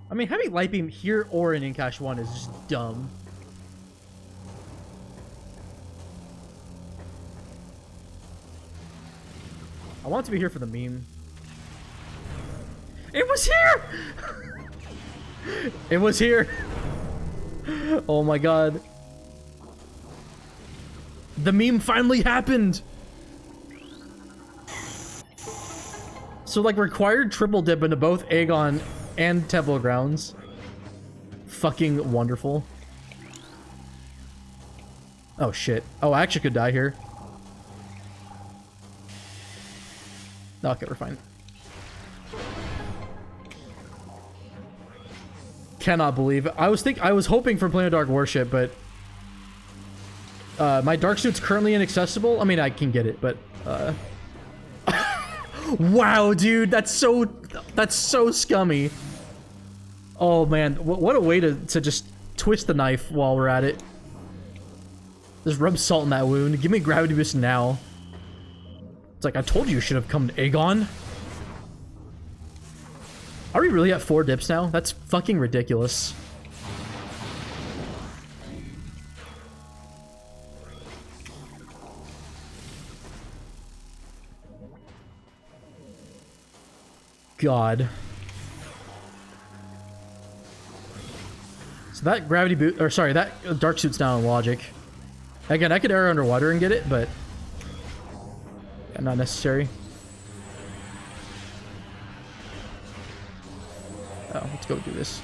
I mean, having light beam here or in Incash 1 is just dumb. I want to be here for the meme. It was here! It was here! Oh my god. The meme finally happened! So, like, required triple dip into both Aegon and Temple Grounds. Fucking wonderful. Oh shit. Oh, I actually could die here. Okay, we're fine. Cannot believe it. I was hoping for Plano Dark Worship, but my dark suit's currently inaccessible. I mean, I can get it, but wow, dude, that's so scummy. Oh man, what a way to just twist the knife while we're at it. Just rub salt in that wound. Give me gravity boost now. It's like, I told you should have come to Aegon. Are we really at 4 dips now? That's fucking ridiculous. God. So that gravity boot, or sorry, that dark suit's down on logic. Again, I could air underwater and get it, but yeah, not necessary. Oh, let's go do this.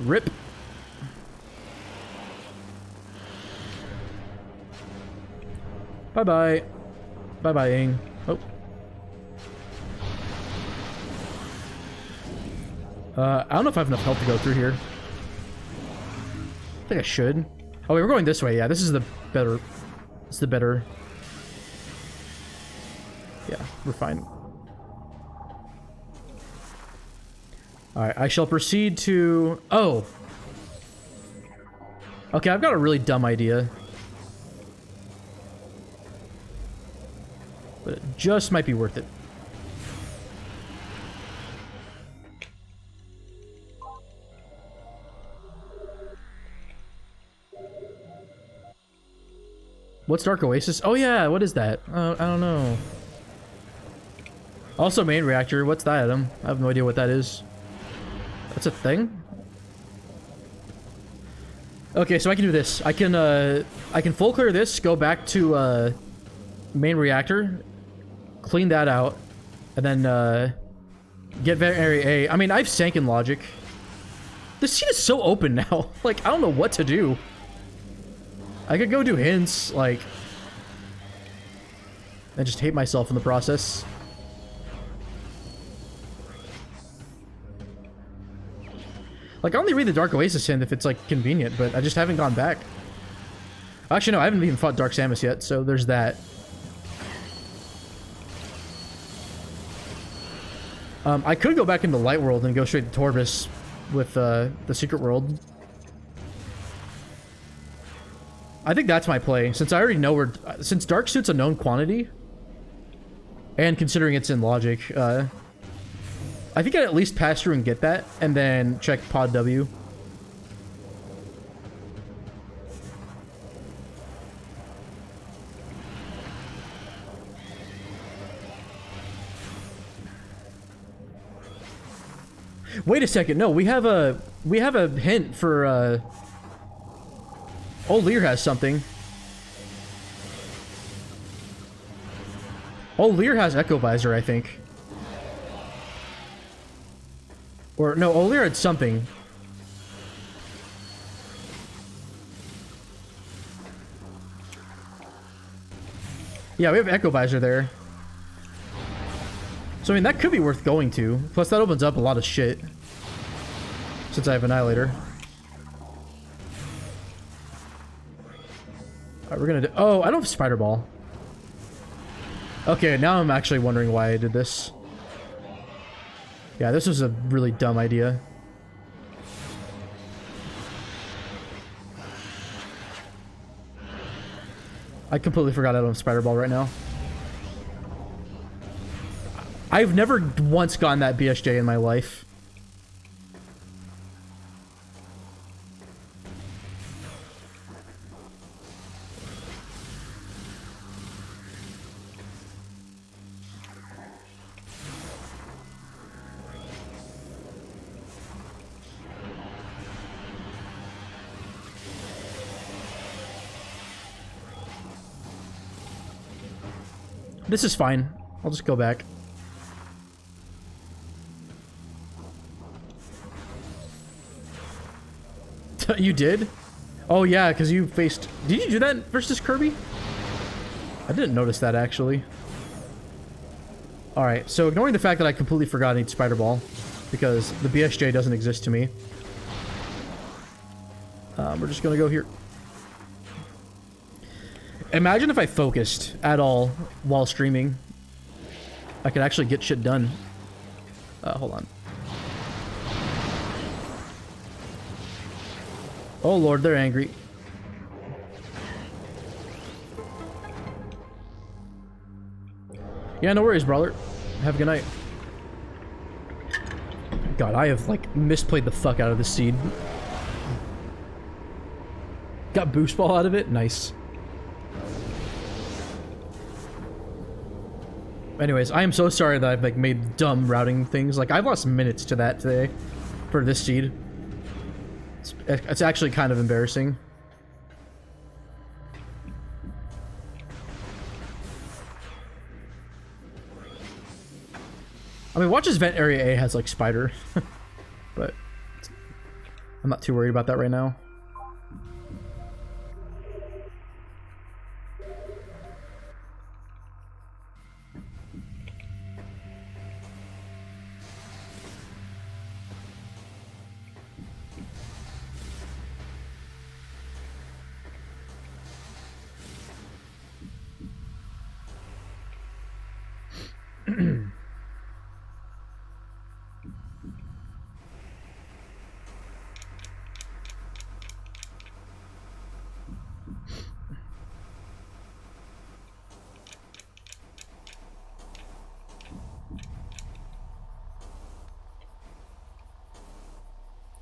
Rip. Bye-bye. Bye-bye, Ing. Oh. I don't know if I have enough health to go through here. I think I should. Oh wait, we're going this way. Yeah, this is the better. It's the better. Yeah, we're fine. Alright, I shall proceed to... Oh! Okay, I've got a really dumb idea. But it just might be worth it. What's Dark Oasis? Oh yeah, what is that? I don't know. Also main reactor, what's that item? I have no idea what that is. That's a thing? Okay, so I can do this. I can full clear this, go back to main reactor, clean that out, and then get Area A. I mean, I've sank in logic. This scene is so open now. Like, I don't know what to do. I could go do hints, like, and just hate myself in the process. Like, I only read the Dark Oasis hint if it's, like, convenient, but I just haven't gone back. Actually, no, I haven't even fought Dark Samus yet, so there's that. I could go back into Light World and go straight to Torvis with the Secret World. I think that's my play, since I already know where... Since Dark Suit's a known quantity, and considering it's in logic, I think I'd at least pass through and get that, and then check Pod W. Wait a second. No, we have a hint for Old Lear has something. Old Lear has Echo Visor, I think. Or no, Old Lear had something. Yeah, we have Echo Visor there. So, I mean, that could be worth going to. Plus, that opens up a lot of shit. Since I have Annihilator. Alright, we're gonna do... Oh, I don't have Spider Ball. Okay, now I'm actually wondering why I did this. Yeah, this was a really dumb idea. I completely forgot I don't have Spider Ball right now. I've never once gotten that BSJ in my life. This is fine. I'll just go back. You did? Oh yeah, because you faced... Did you do that versus Kirby? I didn't notice that, actually. Alright, so ignoring the fact that I completely forgot I need Spider Ball, because the BSJ doesn't exist to me. We're just gonna go here. Imagine if I focused at all while streaming. I could actually get shit done. Hold on. Oh lord, they're angry. Yeah, no worries, brother. Have a good night. God, I have, like, misplayed the fuck out of this seed. Got boost ball out of it? Nice. Anyways, I am so sorry that I've, like, made dumb routing things. Like, I've lost minutes to that today for this seed. It's actually kind of embarrassing. I mean, watch as Vent Area A has, like, Spider. But I'm not too worried about that right now.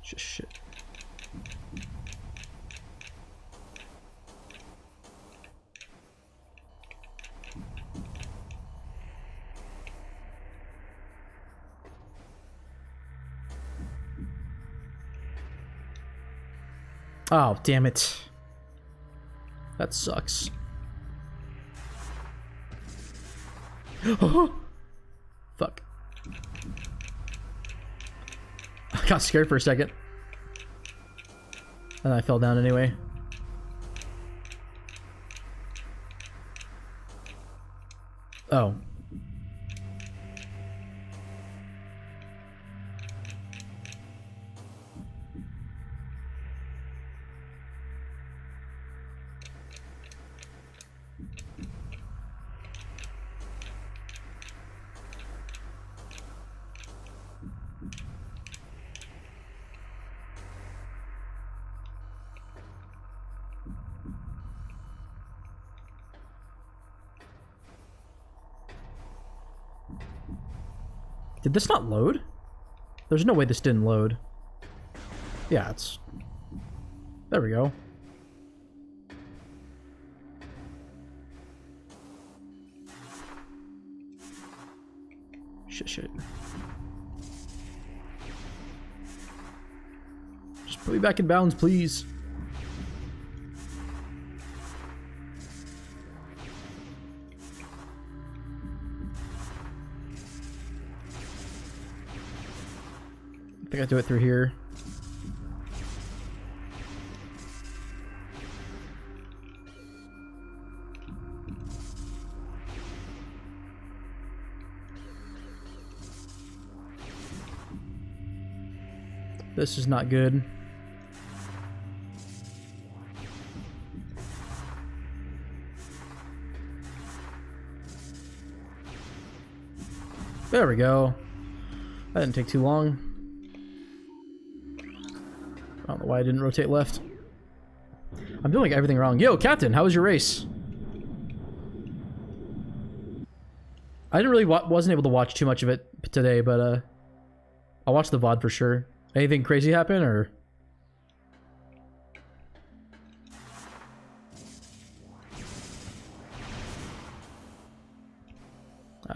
Just shit. Oh, damn it. That sucks. Fuck. I got scared for a second. And I fell down anyway. Oh. Did this not load? There's no way this didn't load. Yeah, it's... There we go. Shit, shit. Put me back in bounds, please. I think I do it through here. This is not good. There we go. That didn't take too long. I don't know why I didn't rotate left. I'm doing everything wrong. Yo, Captain, how was your race? I didn't really wasn't able to watch too much of it today, but I'll watch the VOD for sure. Anything crazy happen, or?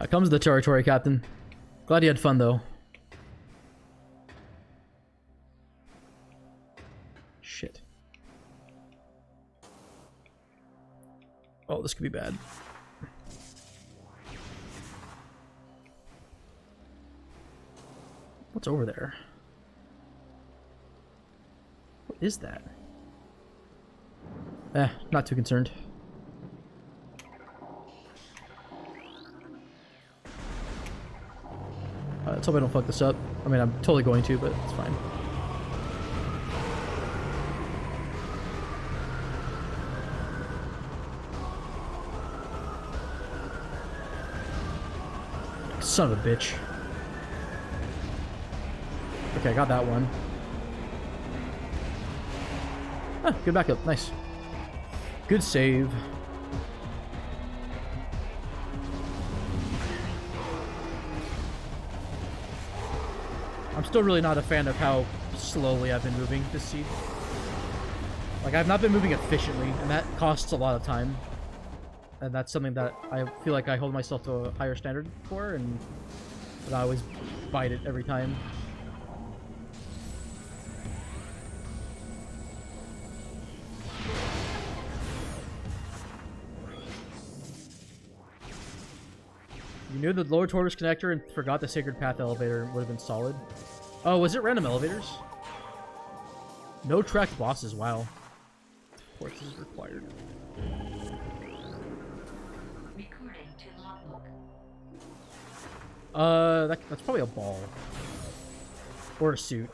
Comes the territory, Captain. Glad you had fun, though. Shit. Oh, this could be bad. What's over there? What is that? Not too concerned. Let's hope I don't fuck this up. I mean, I'm totally going to, but it's fine. Son of a bitch. Okay, I got that one. Ah, good backup. Nice. Good save. I'm still really not a fan of how slowly I've been moving this seed. Like, I've not been moving efficiently, and that costs a lot of time. And that's something that I feel like I hold myself to a higher standard for, and I always bite it every time. You knew the lower tortoise connector and forgot the sacred path elevator would have been solid. Oh, was it random elevators? No tracked bosses, wow. Forces required.
Recording to logbook.
That's probably a ball. Or a suit.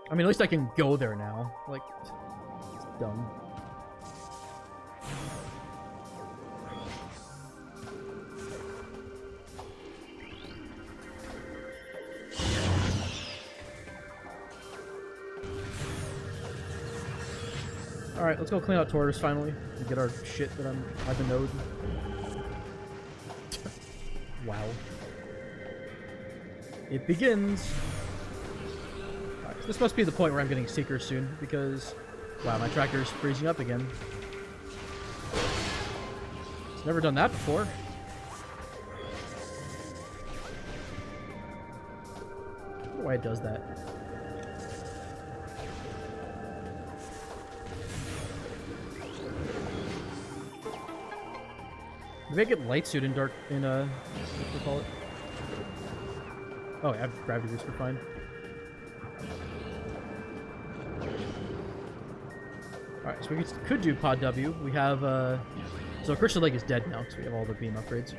I mean, at least I can go there now. Like, it's dumb. Alright, let's go clean out Tortoise finally and get our shit that I've been owed. Wow. It begins. Right, so this must be the point where I'm getting Seekers soon, because wow, my tractor's freezing up again. It's never done that before. I don't know why it does that. Maybe I get light suit in dark in what do you call it? Oh, yeah, I have gravity boost, we're fine. Alright, so we could do Pod W. We have so Crystal Lake is dead now because we have all the beam upgrades.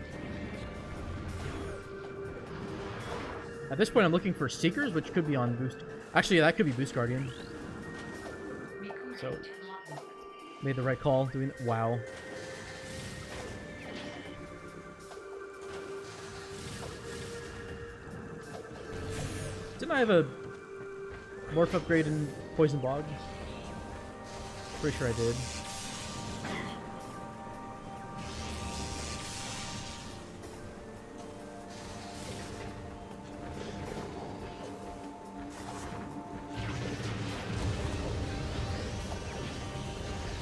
At this point I'm looking for Seekers, which could be on boost. Actually, yeah, that could be Boost Guardian. So made the right call doing it. Wow. Didn't I have a morph upgrade in Poison Bog? Pretty sure I did.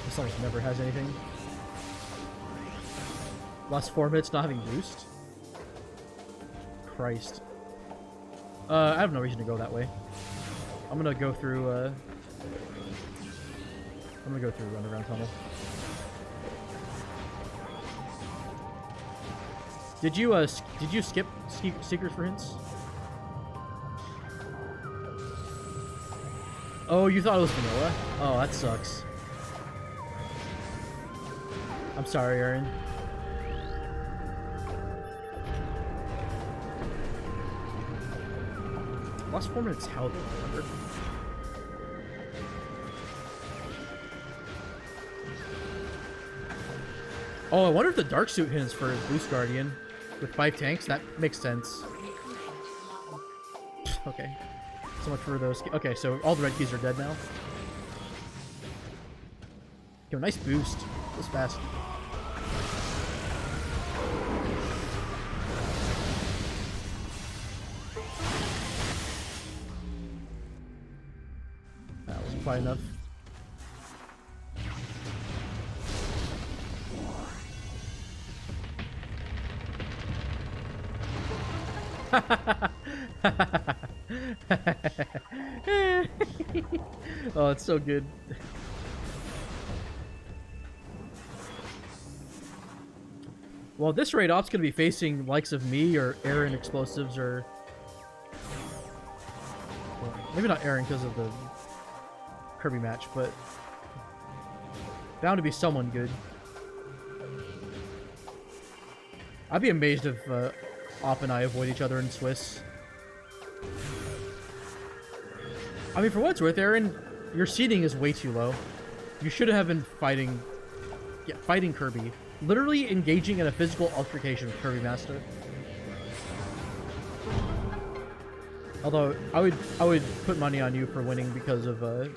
This almost never has anything. Last 4 minutes not having boost. Christ. I have no reason to go that way. I'm gonna go through, underground tunnel. Did you skip Seekers for Hints? Oh, you thought it was vanilla? Oh, that sucks. I'm sorry, Aaron. Lost 4 minutes how though, remember? Oh, I wonder if the Dark Suit hints for Boost Guardian with 5 tanks. That makes sense. Okay. So much for those. Okay, so all the red keys are dead now. Yo, nice boost. This fast. That wasn't quite enough. Oh, it's so good. Well, at this rate, Op's gonna be facing likes of me or Aaron Explosives or... Well, maybe not Aaron because of the Kirby match, but... bound to be someone good. I'd be amazed if Op and I avoid each other in Swiss. I mean, for what it's worth, Aaron, your seating is way too low. You should have been fighting... yeah, fighting Kirby. Literally engaging in a physical altercation with Kirby Master. Although, I would put money on you for winning because of your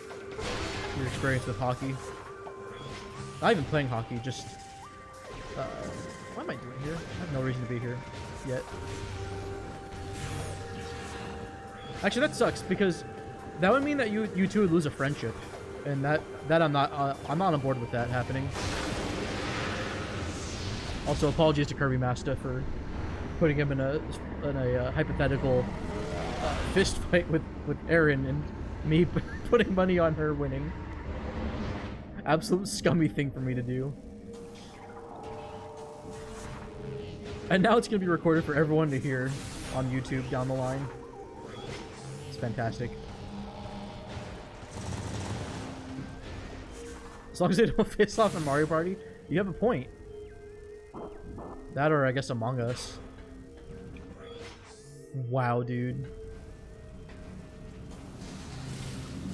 experience with hockey. Not even playing hockey, just... what am I doing here? I have no reason to be here yet. Actually, that sucks because that would mean that you two would lose a friendship, and that I'm not on board with that happening. Also, apologies to Kirby Master for putting him in a hypothetical fist fight with Aaron and me putting money on her winning. Absolute scummy thing for me to do. And now it's going to be recorded for everyone to hear on YouTube down the line. It's fantastic. As long as they don't face off in Mario Party, you have a point. That or I guess Among Us. Wow, dude.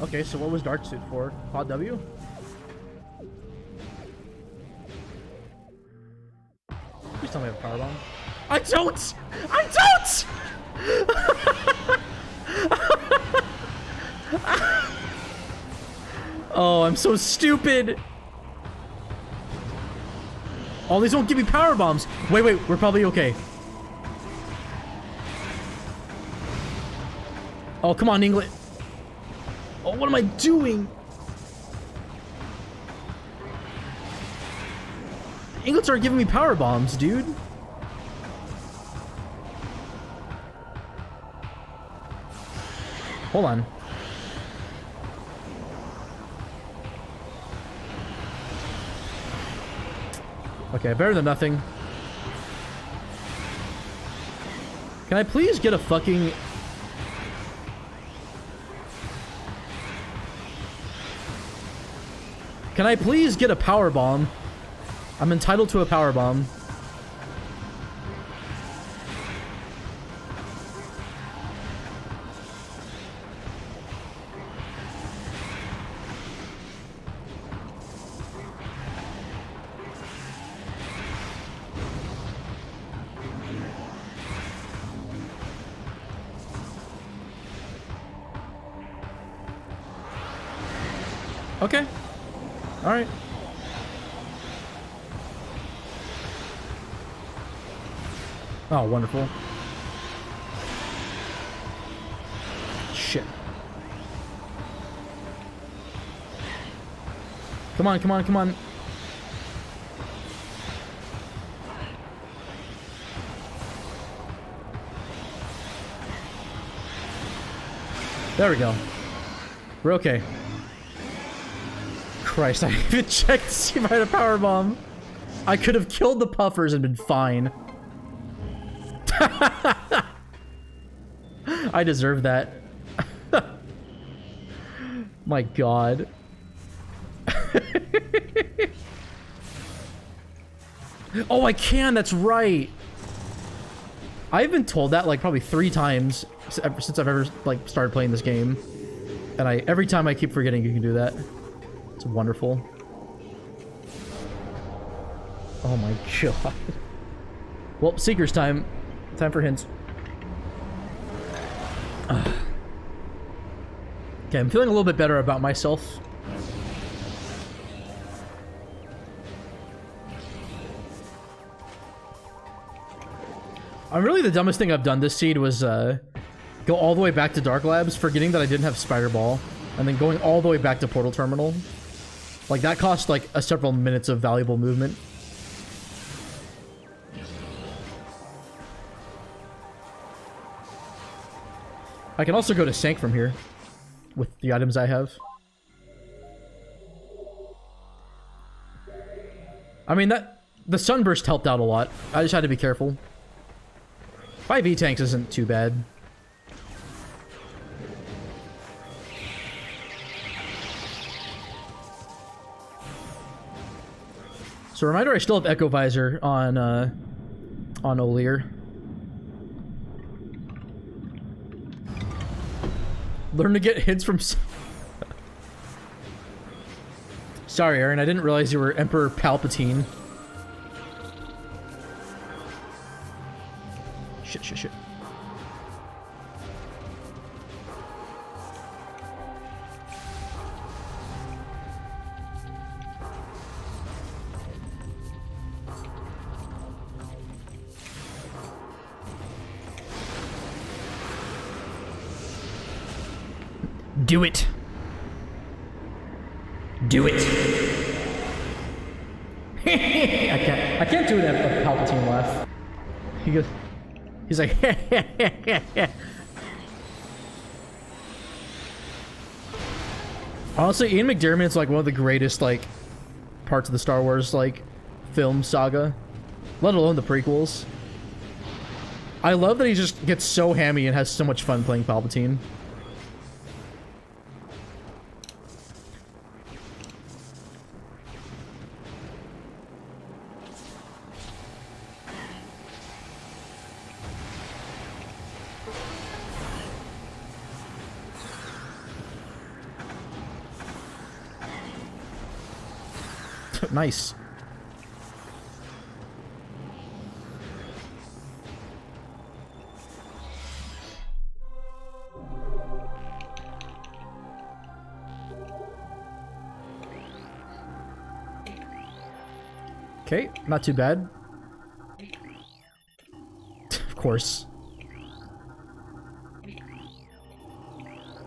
Okay, so what was Dark Suit for? Pod W? Please tell me I have a powerbomb. I don't! I don't! Oh, I'm so stupid! Oh, these won't give me power bombs. Wait, we're probably okay. Oh, come on, England. Oh, what am I doing? Inglets aren't giving me power bombs, dude. Hold on. Okay, better than nothing. Can I please get a fucking... Can I please get a power bomb? I'm entitled to a power bomb. Okay. All right. Oh, wonderful. Shit. Come on, come on, come on. There we go. We're okay. Christ, I even checked to see if I had a power bomb. I could have killed the puffers and been fine. I deserve that. My god. Oh, I can, that's right. I've been told that like probably 3 times since I've ever like started playing this game. And every time I keep forgetting you can do that. It's wonderful. Oh my god. Well, Seeker's time. Time for hints. Okay, I'm feeling a little bit better about myself. Really the dumbest thing I've done this seed was go all the way back to Dark Labs, forgetting that I didn't have Spider Ball, and then going all the way back to Portal Terminal. Like, that cost like several minutes of valuable movement. I can also go to Sank from here with the items I have. I mean, the Sunburst helped out a lot. I just had to be careful. 5 E-Tanks isn't too bad. So reminder, I still have Echo Visor on O'Lear. Learn to get hints from... Sorry, Aaron, I didn't realize you were Emperor Palpatine. Shit, shit, shit. Do it. Do it. I can't do that a Palpatine laugh. He goes, he's like, honestly, Ian McDiarmid's like one of the greatest like parts of the Star Wars like film saga, let alone the prequels. I love that he just gets so hammy and has so much fun playing Palpatine. Nice. Okay, not too bad. Of course.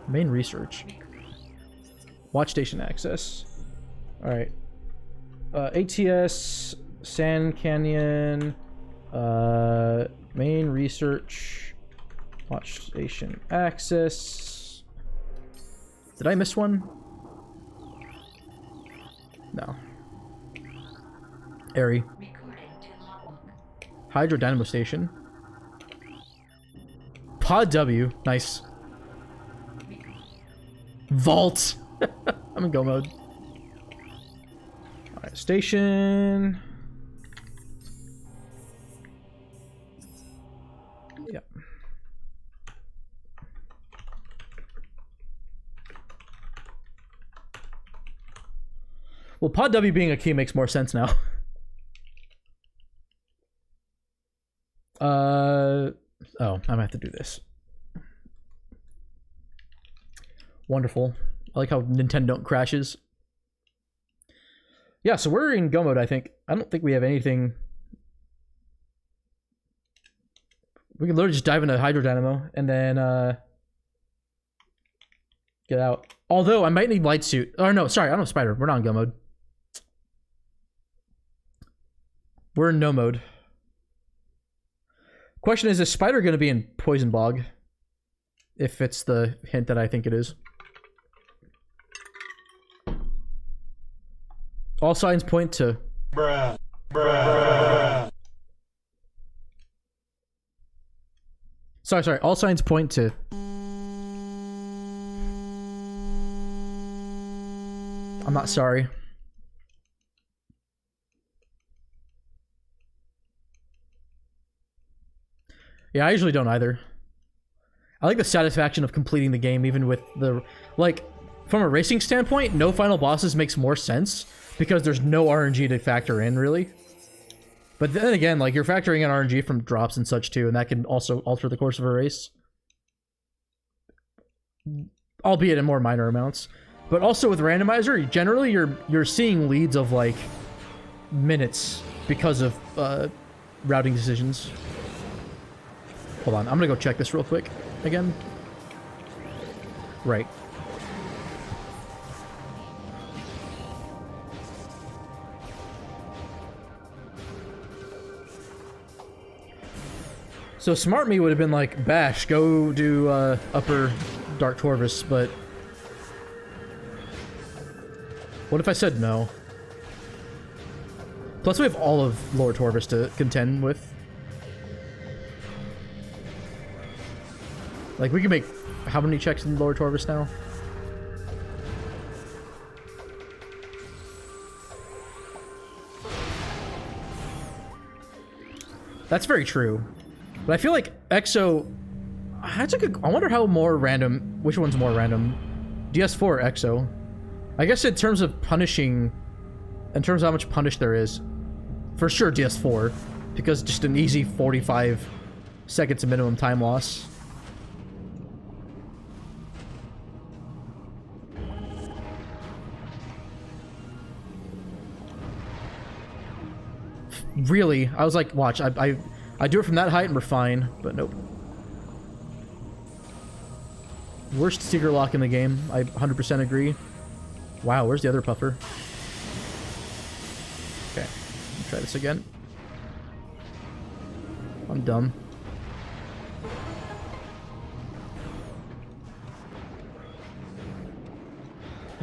Main research. Watch station access. Alright. ATS, Sand Canyon, main research, watch station access. Did I miss one? No. Airy. Hydro Dynamo Station. Pod W. Nice. Vault. I'm in go mode. Alright, station. Yep. Well, Pod W being a key makes more sense now. Oh, I might have to do this. Wonderful. I like how Nintendo crashes. Yeah, so we're in go mode, I think. I don't think we have anything. We can literally just dive into Hydro Dynamo and then get out. Although I might need Light Suit. Oh no, sorry, I don't have Spider. We're not in go mode. We're in no mode. Question is Spider going to be in Poison Bog? if it's the hint that I think it is. All signs point to...
Bruh. Bruh.
Sorry. All signs point to... I'm not sorry. Yeah, I usually don't either. I like the satisfaction of completing the game, even with the... Like, from a racing standpoint, no final bosses makes more sense, because there's no RNG to factor in, really. But then again, like, you're factoring in RNG from drops and such, too, and that can also alter the course of a race. Albeit in more minor amounts. But also with Randomizer, generally you're seeing leads of, like, minutes because of routing decisions. Hold on, I'm gonna go check this real quick again. Right. So smart me would have been like, Bash, go do upper Dark Torvus, but what if I said no? Plus we have all of Lower Torvus to contend with. Like, we can make how many checks in Lower Torvus now? That's very true. But I feel like Exo... That's a good... I wonder how more random... Which one's more random? DS4 or Exo? I guess in terms of punishing... In terms of how much punish there is, for sure DS4. Because just an easy 45 seconds of minimum time loss. Really? I was like, watch, I do it from that height and we're fine, but nope. Worst secret lock in the game, I 100% agree. Wow, where's the other puffer? Okay, try this again. I'm dumb.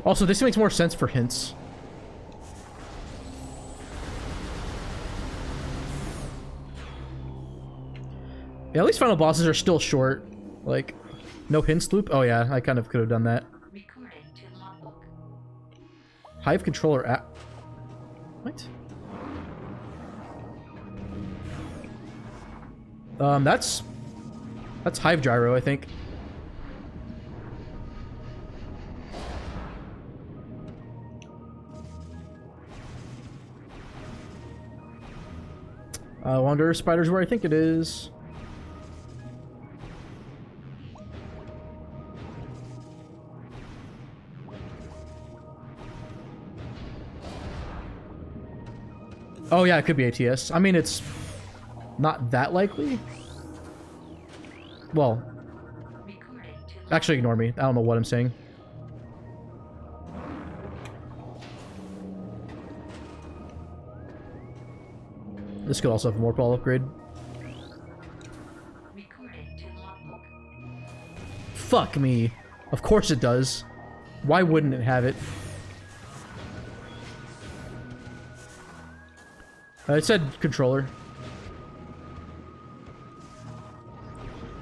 Also, this makes more sense for hints. Yeah, at least final bosses are still short. Like, no hints loop? Oh yeah, I kind of could have done that.
Recording to logbook.
Hive controller app. What? That's Hive gyro, I think. I wonder if spider's where I think it is. Oh yeah, it could be ATS. I mean, it's not that likely. Well, actually ignore me. I don't know what I'm saying. This could also have a more ball upgrade. Fuck me. Of course it does. Why wouldn't it have it? It said controller.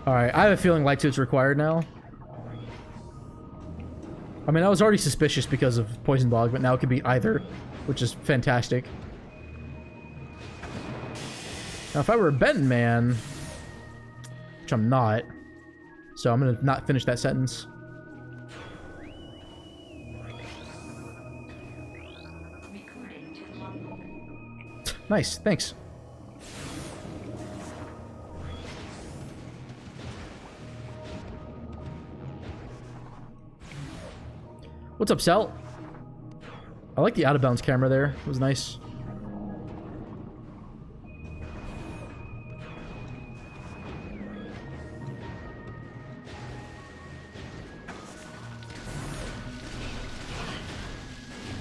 Alright, I have a feeling light suit's required now. I mean, I was already suspicious because of Poison Bog, but now it could be either, which is fantastic. Now, if I were a Benton man, which I'm not, so I'm gonna not finish that sentence. Nice, thanks. What's up, Cell? I like the out-of-bounds camera there. It was nice.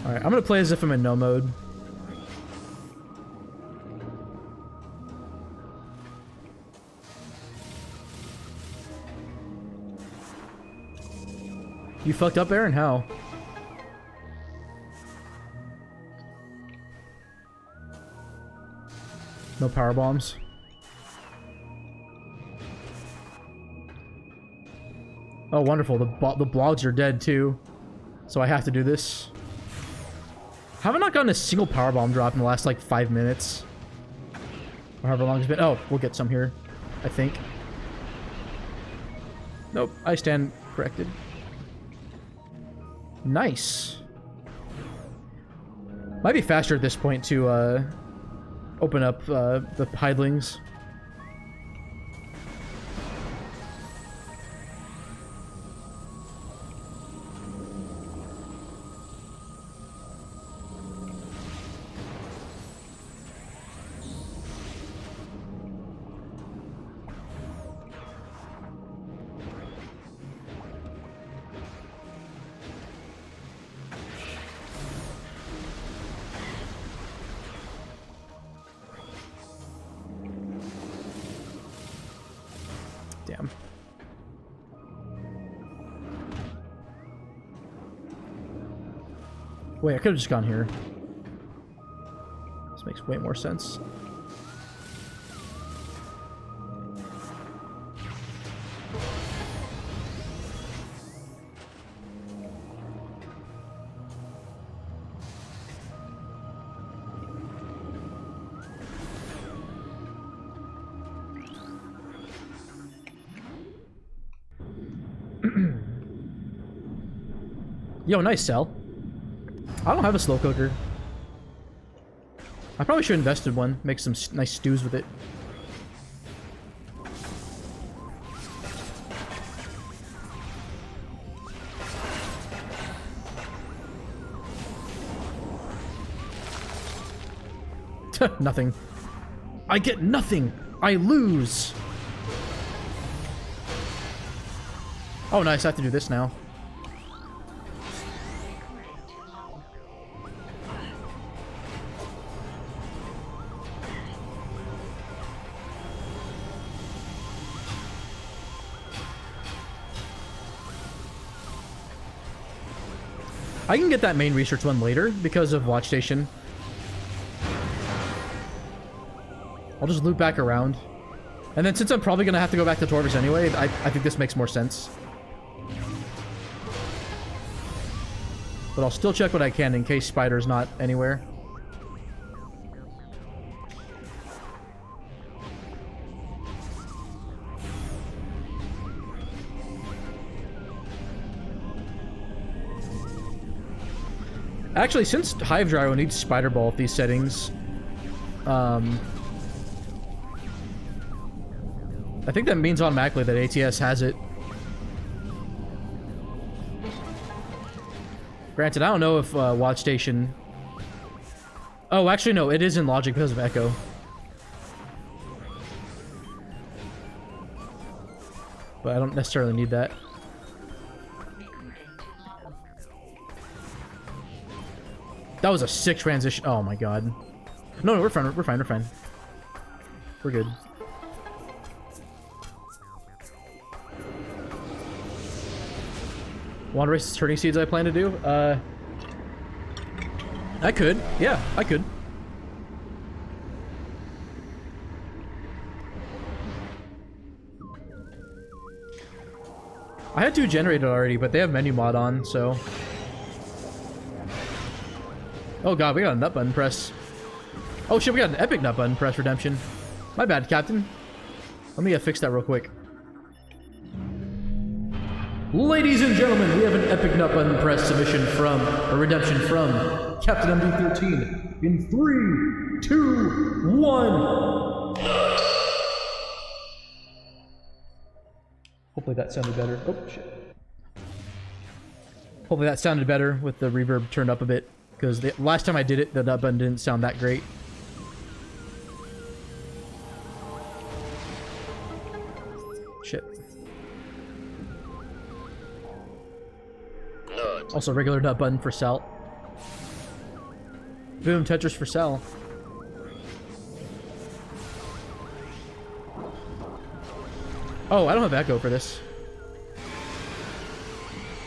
Alright, I'm gonna play as if I'm in no mode. You fucked up, Aaron? How? No power bombs. Oh, wonderful. The blogs are dead, too. So I have to do this. Have I not gotten a single power bomb drop in the last, like, 5 minutes? Or however long it's been. Oh, we'll get some here, I think. Nope, I stand corrected. Nice. Might be faster at this point to, open up, the hidlings. Damn. Wait, I could have just gone here. This makes way more sense. Yo, nice cell. I don't have a slow cooker. I probably should invest in one. Make some nice stews with it. Nothing. I get nothing. I lose. Oh, nice. I have to do this now. I can get that main research one later because of Watch Station. I'll just loop back around. And then since I'm probably going to have to go back to Torvis anyway, I think this makes more sense. But I'll still check what I can in case Spider's not anywhere. Actually, since Hive Gyro needs Spider Ball with these settings, I think that means automatically that ATS has it. Granted, I don't know if Watch Station... Oh, actually, no, it is in Logic because of Echo. But I don't necessarily need that. That was a sick transition. Oh my god. No, we're fine. We're fine. We're fine. We're good. Want to race the turning seeds I plan to do? I could. Yeah, I could. I had two generated already, but they have menu mod on, so... Oh god, we got a nut button press. Oh shit, we got an epic nut button press redemption. My bad, Captain. Let me fix that real quick. Ladies and gentlemen, we have an epic nut button press submission from, or redemption from, Captain MD13. In 3, 2, 1. Hopefully that sounded better. Oh shit. Hopefully that sounded better with the reverb turned up a bit. Because the last time I did it, the nut button didn't sound that great. Shit. Also, regular nut button for Sal. Boom, Tetris for Sal. Oh, I don't have echo for this.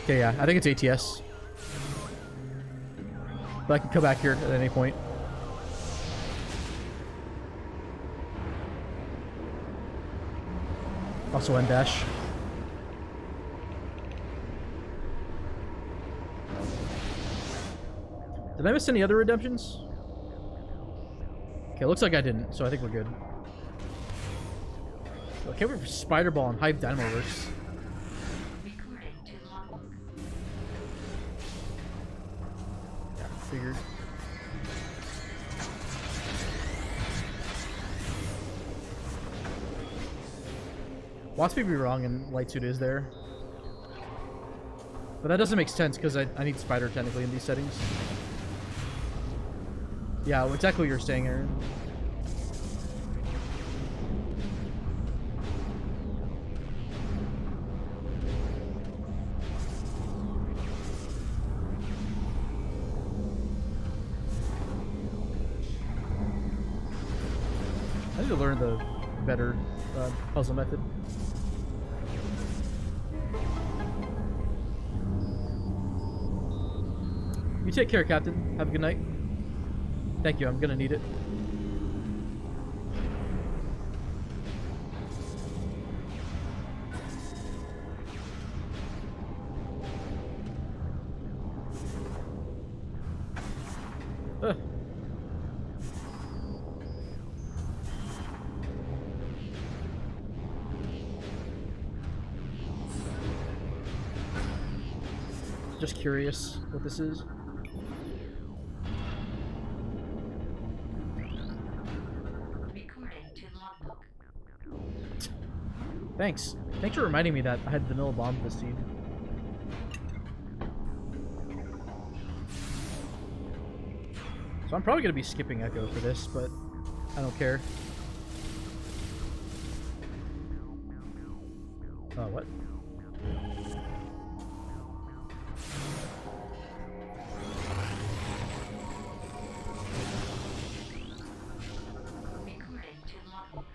Okay, yeah, I think it's ATS. But I can come back here at any point. Also end dash. Did I miss any other redemptions? Okay, looks like I didn't, so I think we're good. Okay, we're Spider Ball and Hive Dynamoverse.
Recording to logbook.
Yeah, figured. Watch me be wrong and Light Suit is there. But that doesn't make sense because I need Spider technically in these settings. Yeah, exactly what you're saying, Aaron. I need to learn the better puzzle method. You take care, Captain. Have a good night. Thank you, I'm gonna need it. Ugh. Just curious what this is.
Recording to logbook.
Thanks. Thanks for reminding me that I had vanilla bomb this seed. So I'm probably gonna be skipping Echo for this, but I don't care. What?
Recording to logbook.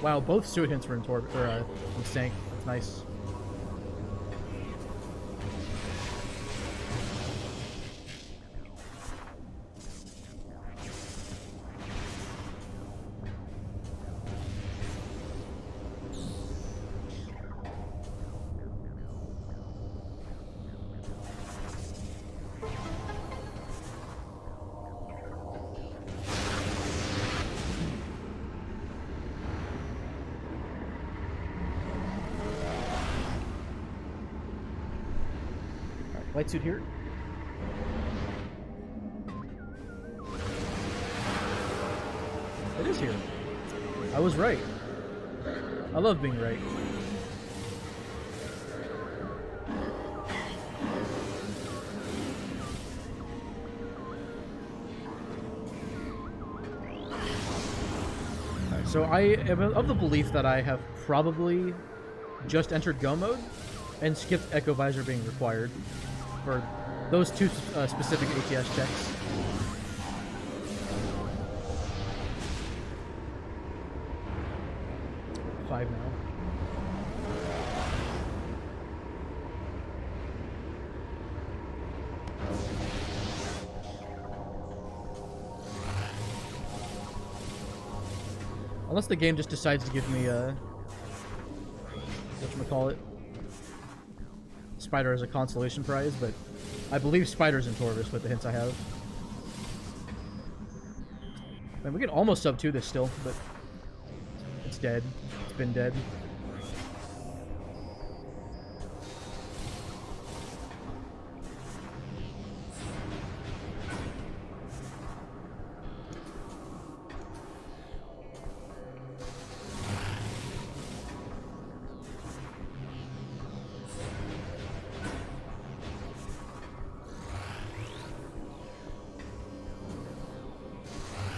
Wow, both suit hints were in in sync. That's nice. Light suit here. It is here. I was right. I love being right. Alright, so I am of the belief that I have probably just entered Go mode and skipped Echo Visor being required for those two specific ATS checks. Five now. Unless the game just decides to give me whatchamacallit, Spider as a consolation prize, but I believe Spider's in Torvis with the hints I have. Man, we can almost sub 2 this still, but it's dead. It's been dead.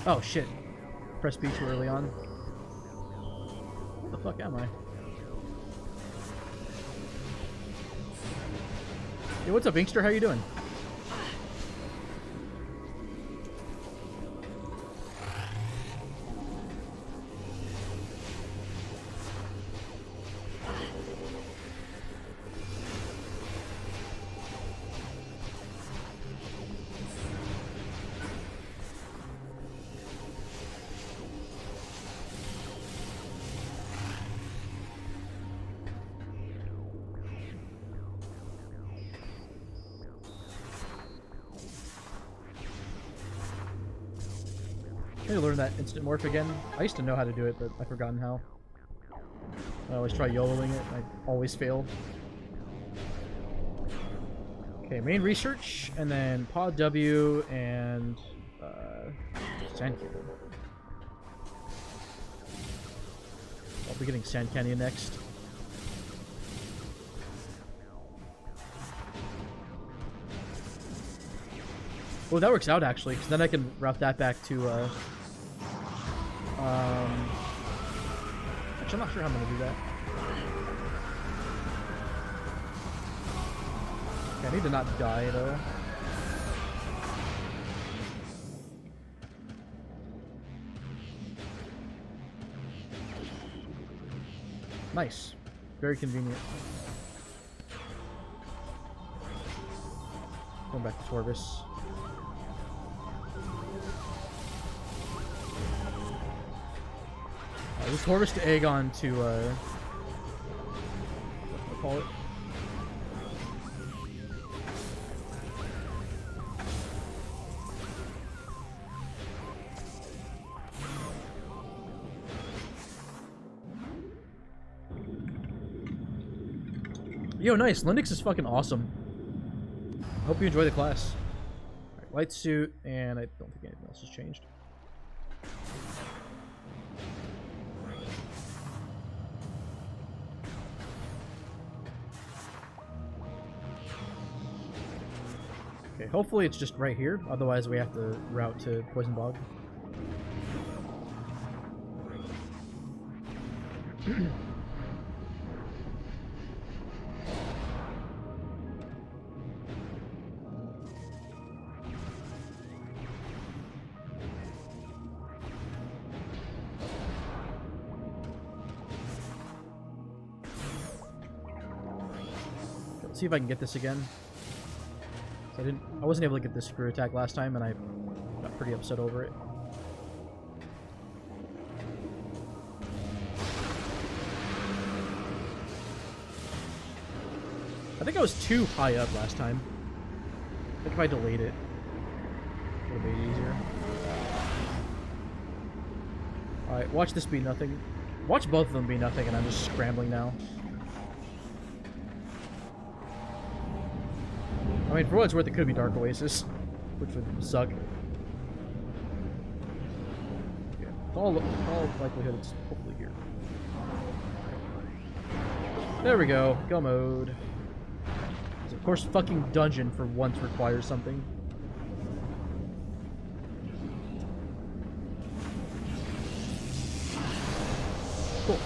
Oh shit. Press B too early on. Where the fuck am I? Hey, what's up, Inkster? How you doing? Maybe learn that instant morph again. I used to know how to do it, but I've forgotten how. I always try YOLOing it, and I always fail. Okay, main research, and then Pod W and Sand Cube. I'll be getting Sand Canyon next. Oh, that works out actually, because then I can route that back to actually, I'm not sure how I'm gonna do that. Okay, I need to not die though. Nice. Very convenient. Going back to Torvis. This Torvis to Aegon to what do I call it? Yo, nice. Linux is fucking awesome. Hope you enjoy the class. Alright, light suit, and I don't think anything else has changed. Okay, hopefully it's just right here. Otherwise, we have to route to Poison Bog. Let's see if I can get this again. I wasn't able to get this screw attack last time, and I got pretty upset over it. I think I was too high up last time. I think if I delayed it, it would have made it easier. Alright, watch this be nothing. Watch both of them be nothing, and I'm just scrambling now. I mean, for what it's worth, it could be Dark Oasis, which would suck. Yeah, all likelihood, it's hopefully here. There we go. Go mode. Of course, fucking dungeon for once requires something. Cool.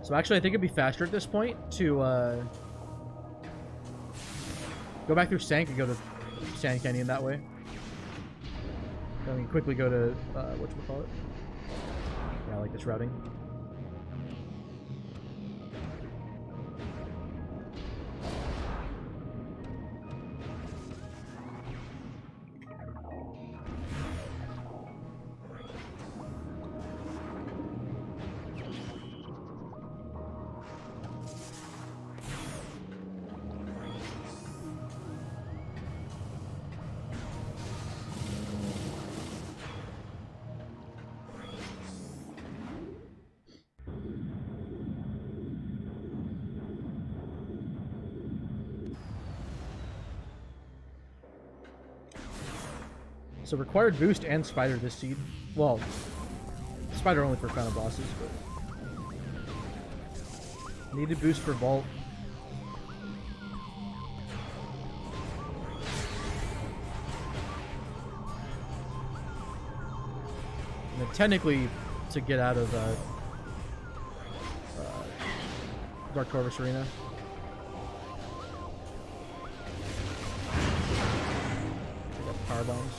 So actually, I think it'd be faster at this point to go back through Sank and go to Sand Canyon that way. Then we can quickly go to whatchamacallit. Yeah, I like this routing. So required boost and spider this seed. Well, spider only for final bosses, but needed boost for vault. And then technically, to get out of Dark Torvis Arena. I got power bombs.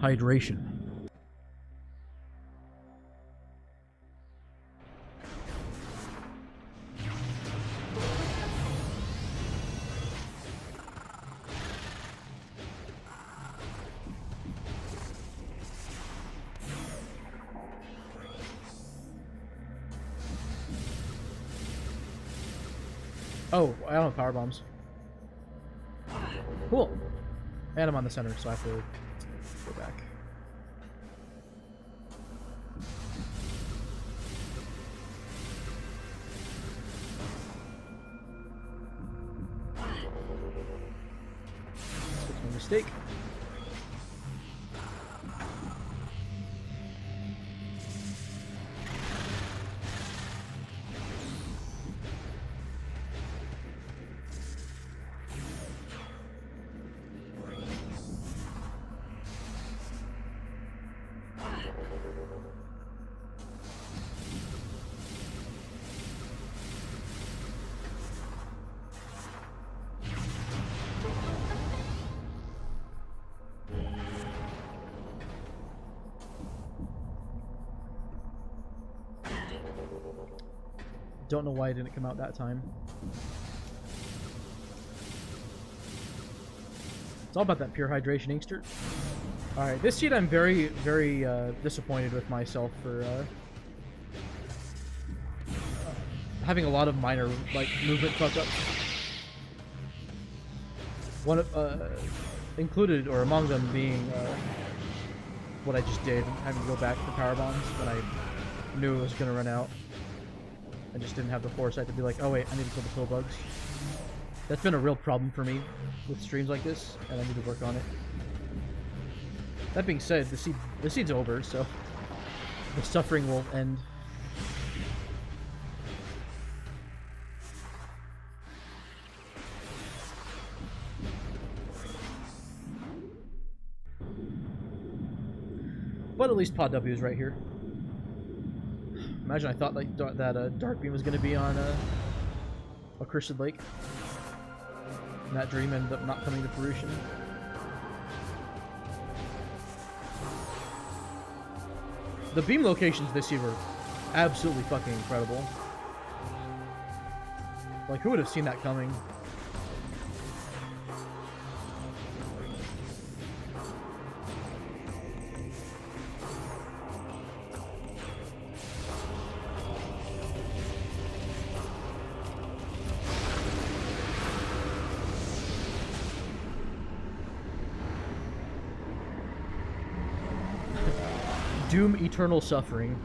hydration. Oh, I don't have power bombs. Cool. And I'm on the center, so I have to go back. That's my mistake. Don't know why it didn't come out that time. It's all about that pure hydration inkster. Alright, this seed I'm very, very disappointed with myself for having a lot of minor like movement fuck-ups. One of included or among them being what I just did, having to go back to power bombs when I knew it was gonna run out. I just didn't have the foresight to be like, oh wait, I need to kill the pill bugs. That's been a real problem for me with streams like this, and I need to work on it. That being said, the seed's over, so the suffering will end. But at least Pod W is right here. Imagine I thought like that Dark Beam was going to be on a Cursed Lake. And that dream ended up not coming to fruition. The beam locations this year were absolutely fucking incredible. Like, who would have seen that coming? Doom Eternal Suffering.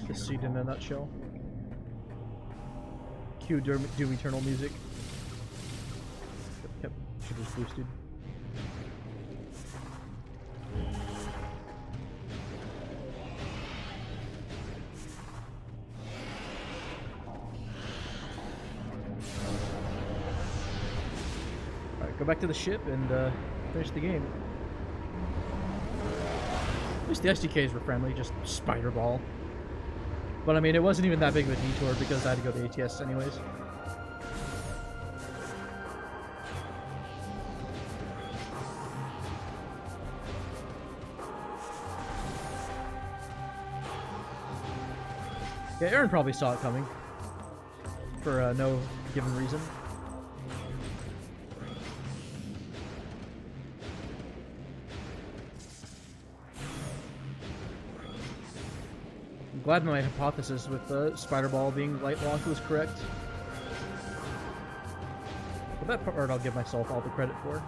This seed in a nutshell. Cue Doom Eternal music. Yep, should have boosted. Alright, go back to the ship and finish the game. At least the SDKs were friendly, just spider ball. But I mean, it wasn't even that big of a detour because I had to go to ATS anyways. Yeah, Aaron probably saw it coming. For no given reason. Glad my hypothesis with the spider ball being light locked was correct. But that part I'll give myself all the credit for.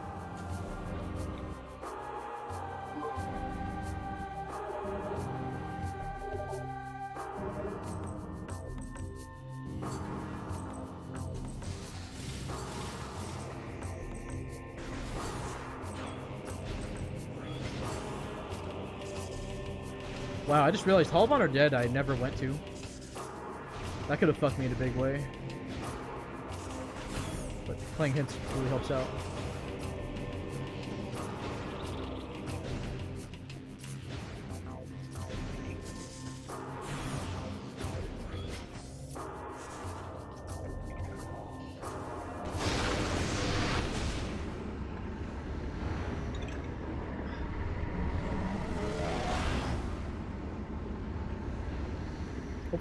Wow, I just realized Hallbon are dead I never went to. That could have fucked me in a big way. But playing hints really helps out.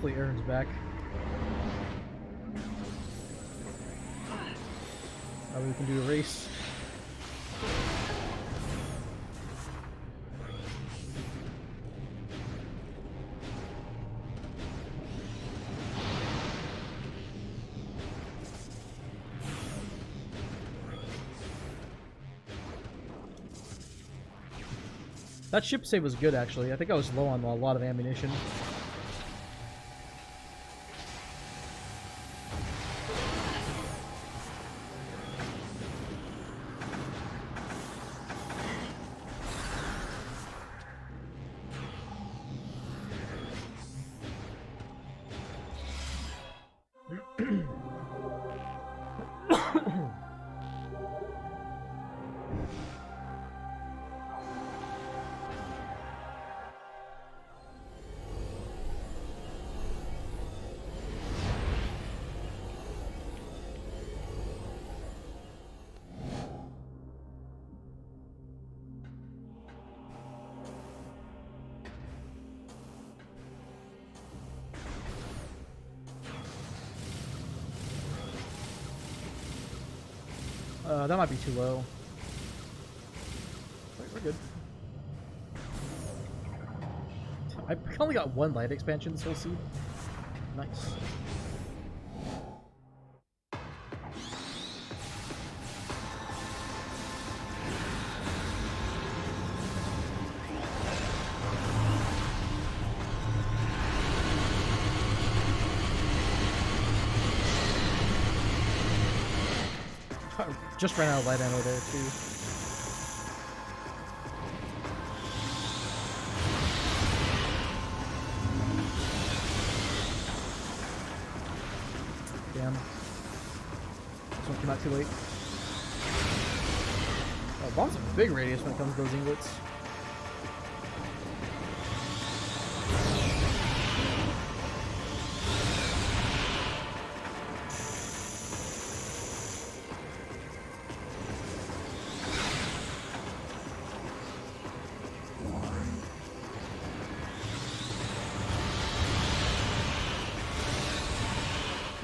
Hopefully Aaron's back. Now we can do a race. That ship save was good, actually. I think I was low on a lot of ammunition. That might be too low. Wait, we're good. I only got one light expansion this whole seed. Nice. Just ran out of light ammo there too. Damn. This one came out too late. Oh, bombs have a big radius when it comes to those ingots.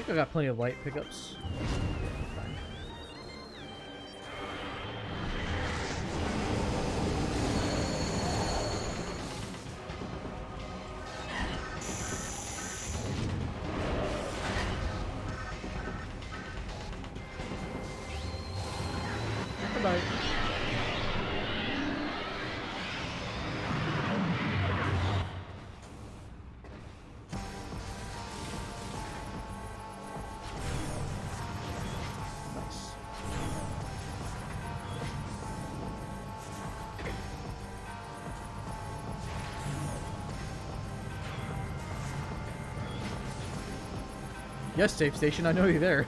I got plenty of light pickups. Fine. Goodbye. Yes, safe station, I know you're there.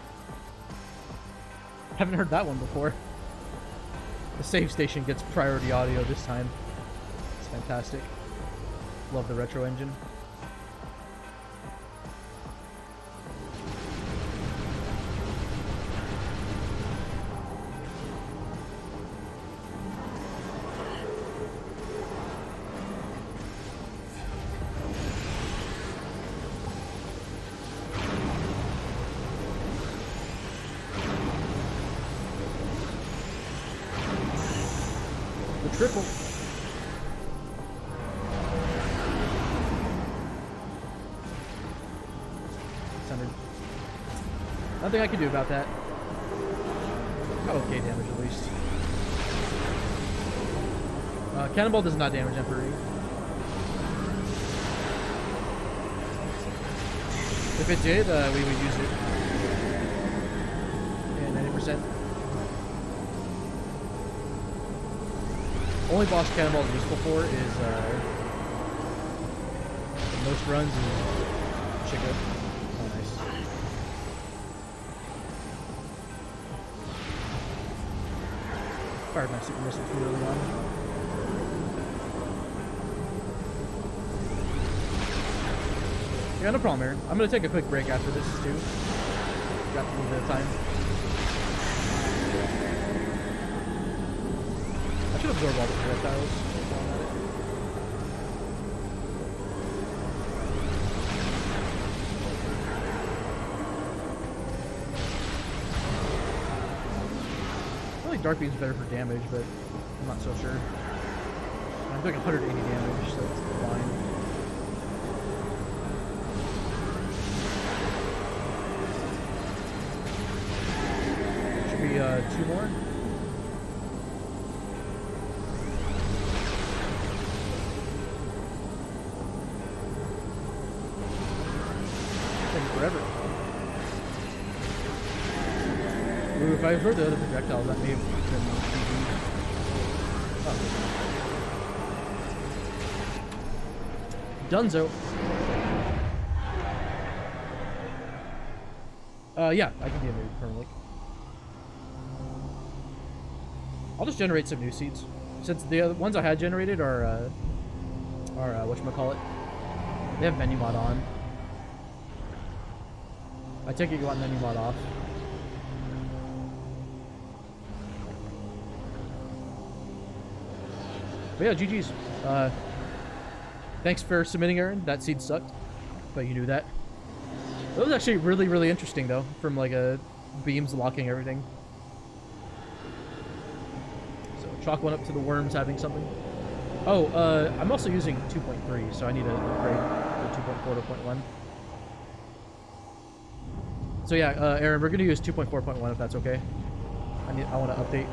Haven't heard that one before. The save station gets priority audio this time. It's fantastic. Love the retro engine. Triple. Nothing I can do about that. Got okay damage at least. Cannonball does not damage Emperor. If it did, we would use it. And 90%. Only boss Cannonball is useful for is most runs is Chico. Oh, nice. Fired my super missile too early on. Yeah, no problem, Aaron. I'm gonna take a quick break after this too. Got a little bit of time. I should absorb all the projectiles. think Dark Beam's better for damage, but I'm not so sure. I'm doing 180 damage, so it's fine. Should be 2 more. Taking forever. Ooh, if I heard the other projectiles, that may have been Dunzo. Yeah, I can generate permanently. I'll just generate some new seeds, since the other ones I had generated are whatchamacallit, they have menu mod on. I take it you want menu mod off. But yeah, GG's. Thanks for submitting, Aaron. That seed sucked, but you knew that. That was actually really, really interesting, though, from like beams locking everything. So chalk one up to the worms having something. Oh, I'm also using 2.3, so I need to upgrade the 2.4 to 0.1. So yeah, Aaron, we're gonna use 2.4.1 if that's okay. I want to update.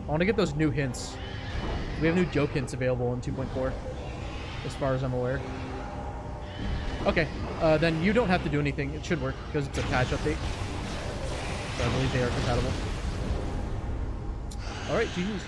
I want to get those new hints. We have new joke hints available in 2.4, as far as I'm aware. Okay, then you don't have to do anything. It should work, because it's a patch update. So I believe they are compatible. Alright, GG's.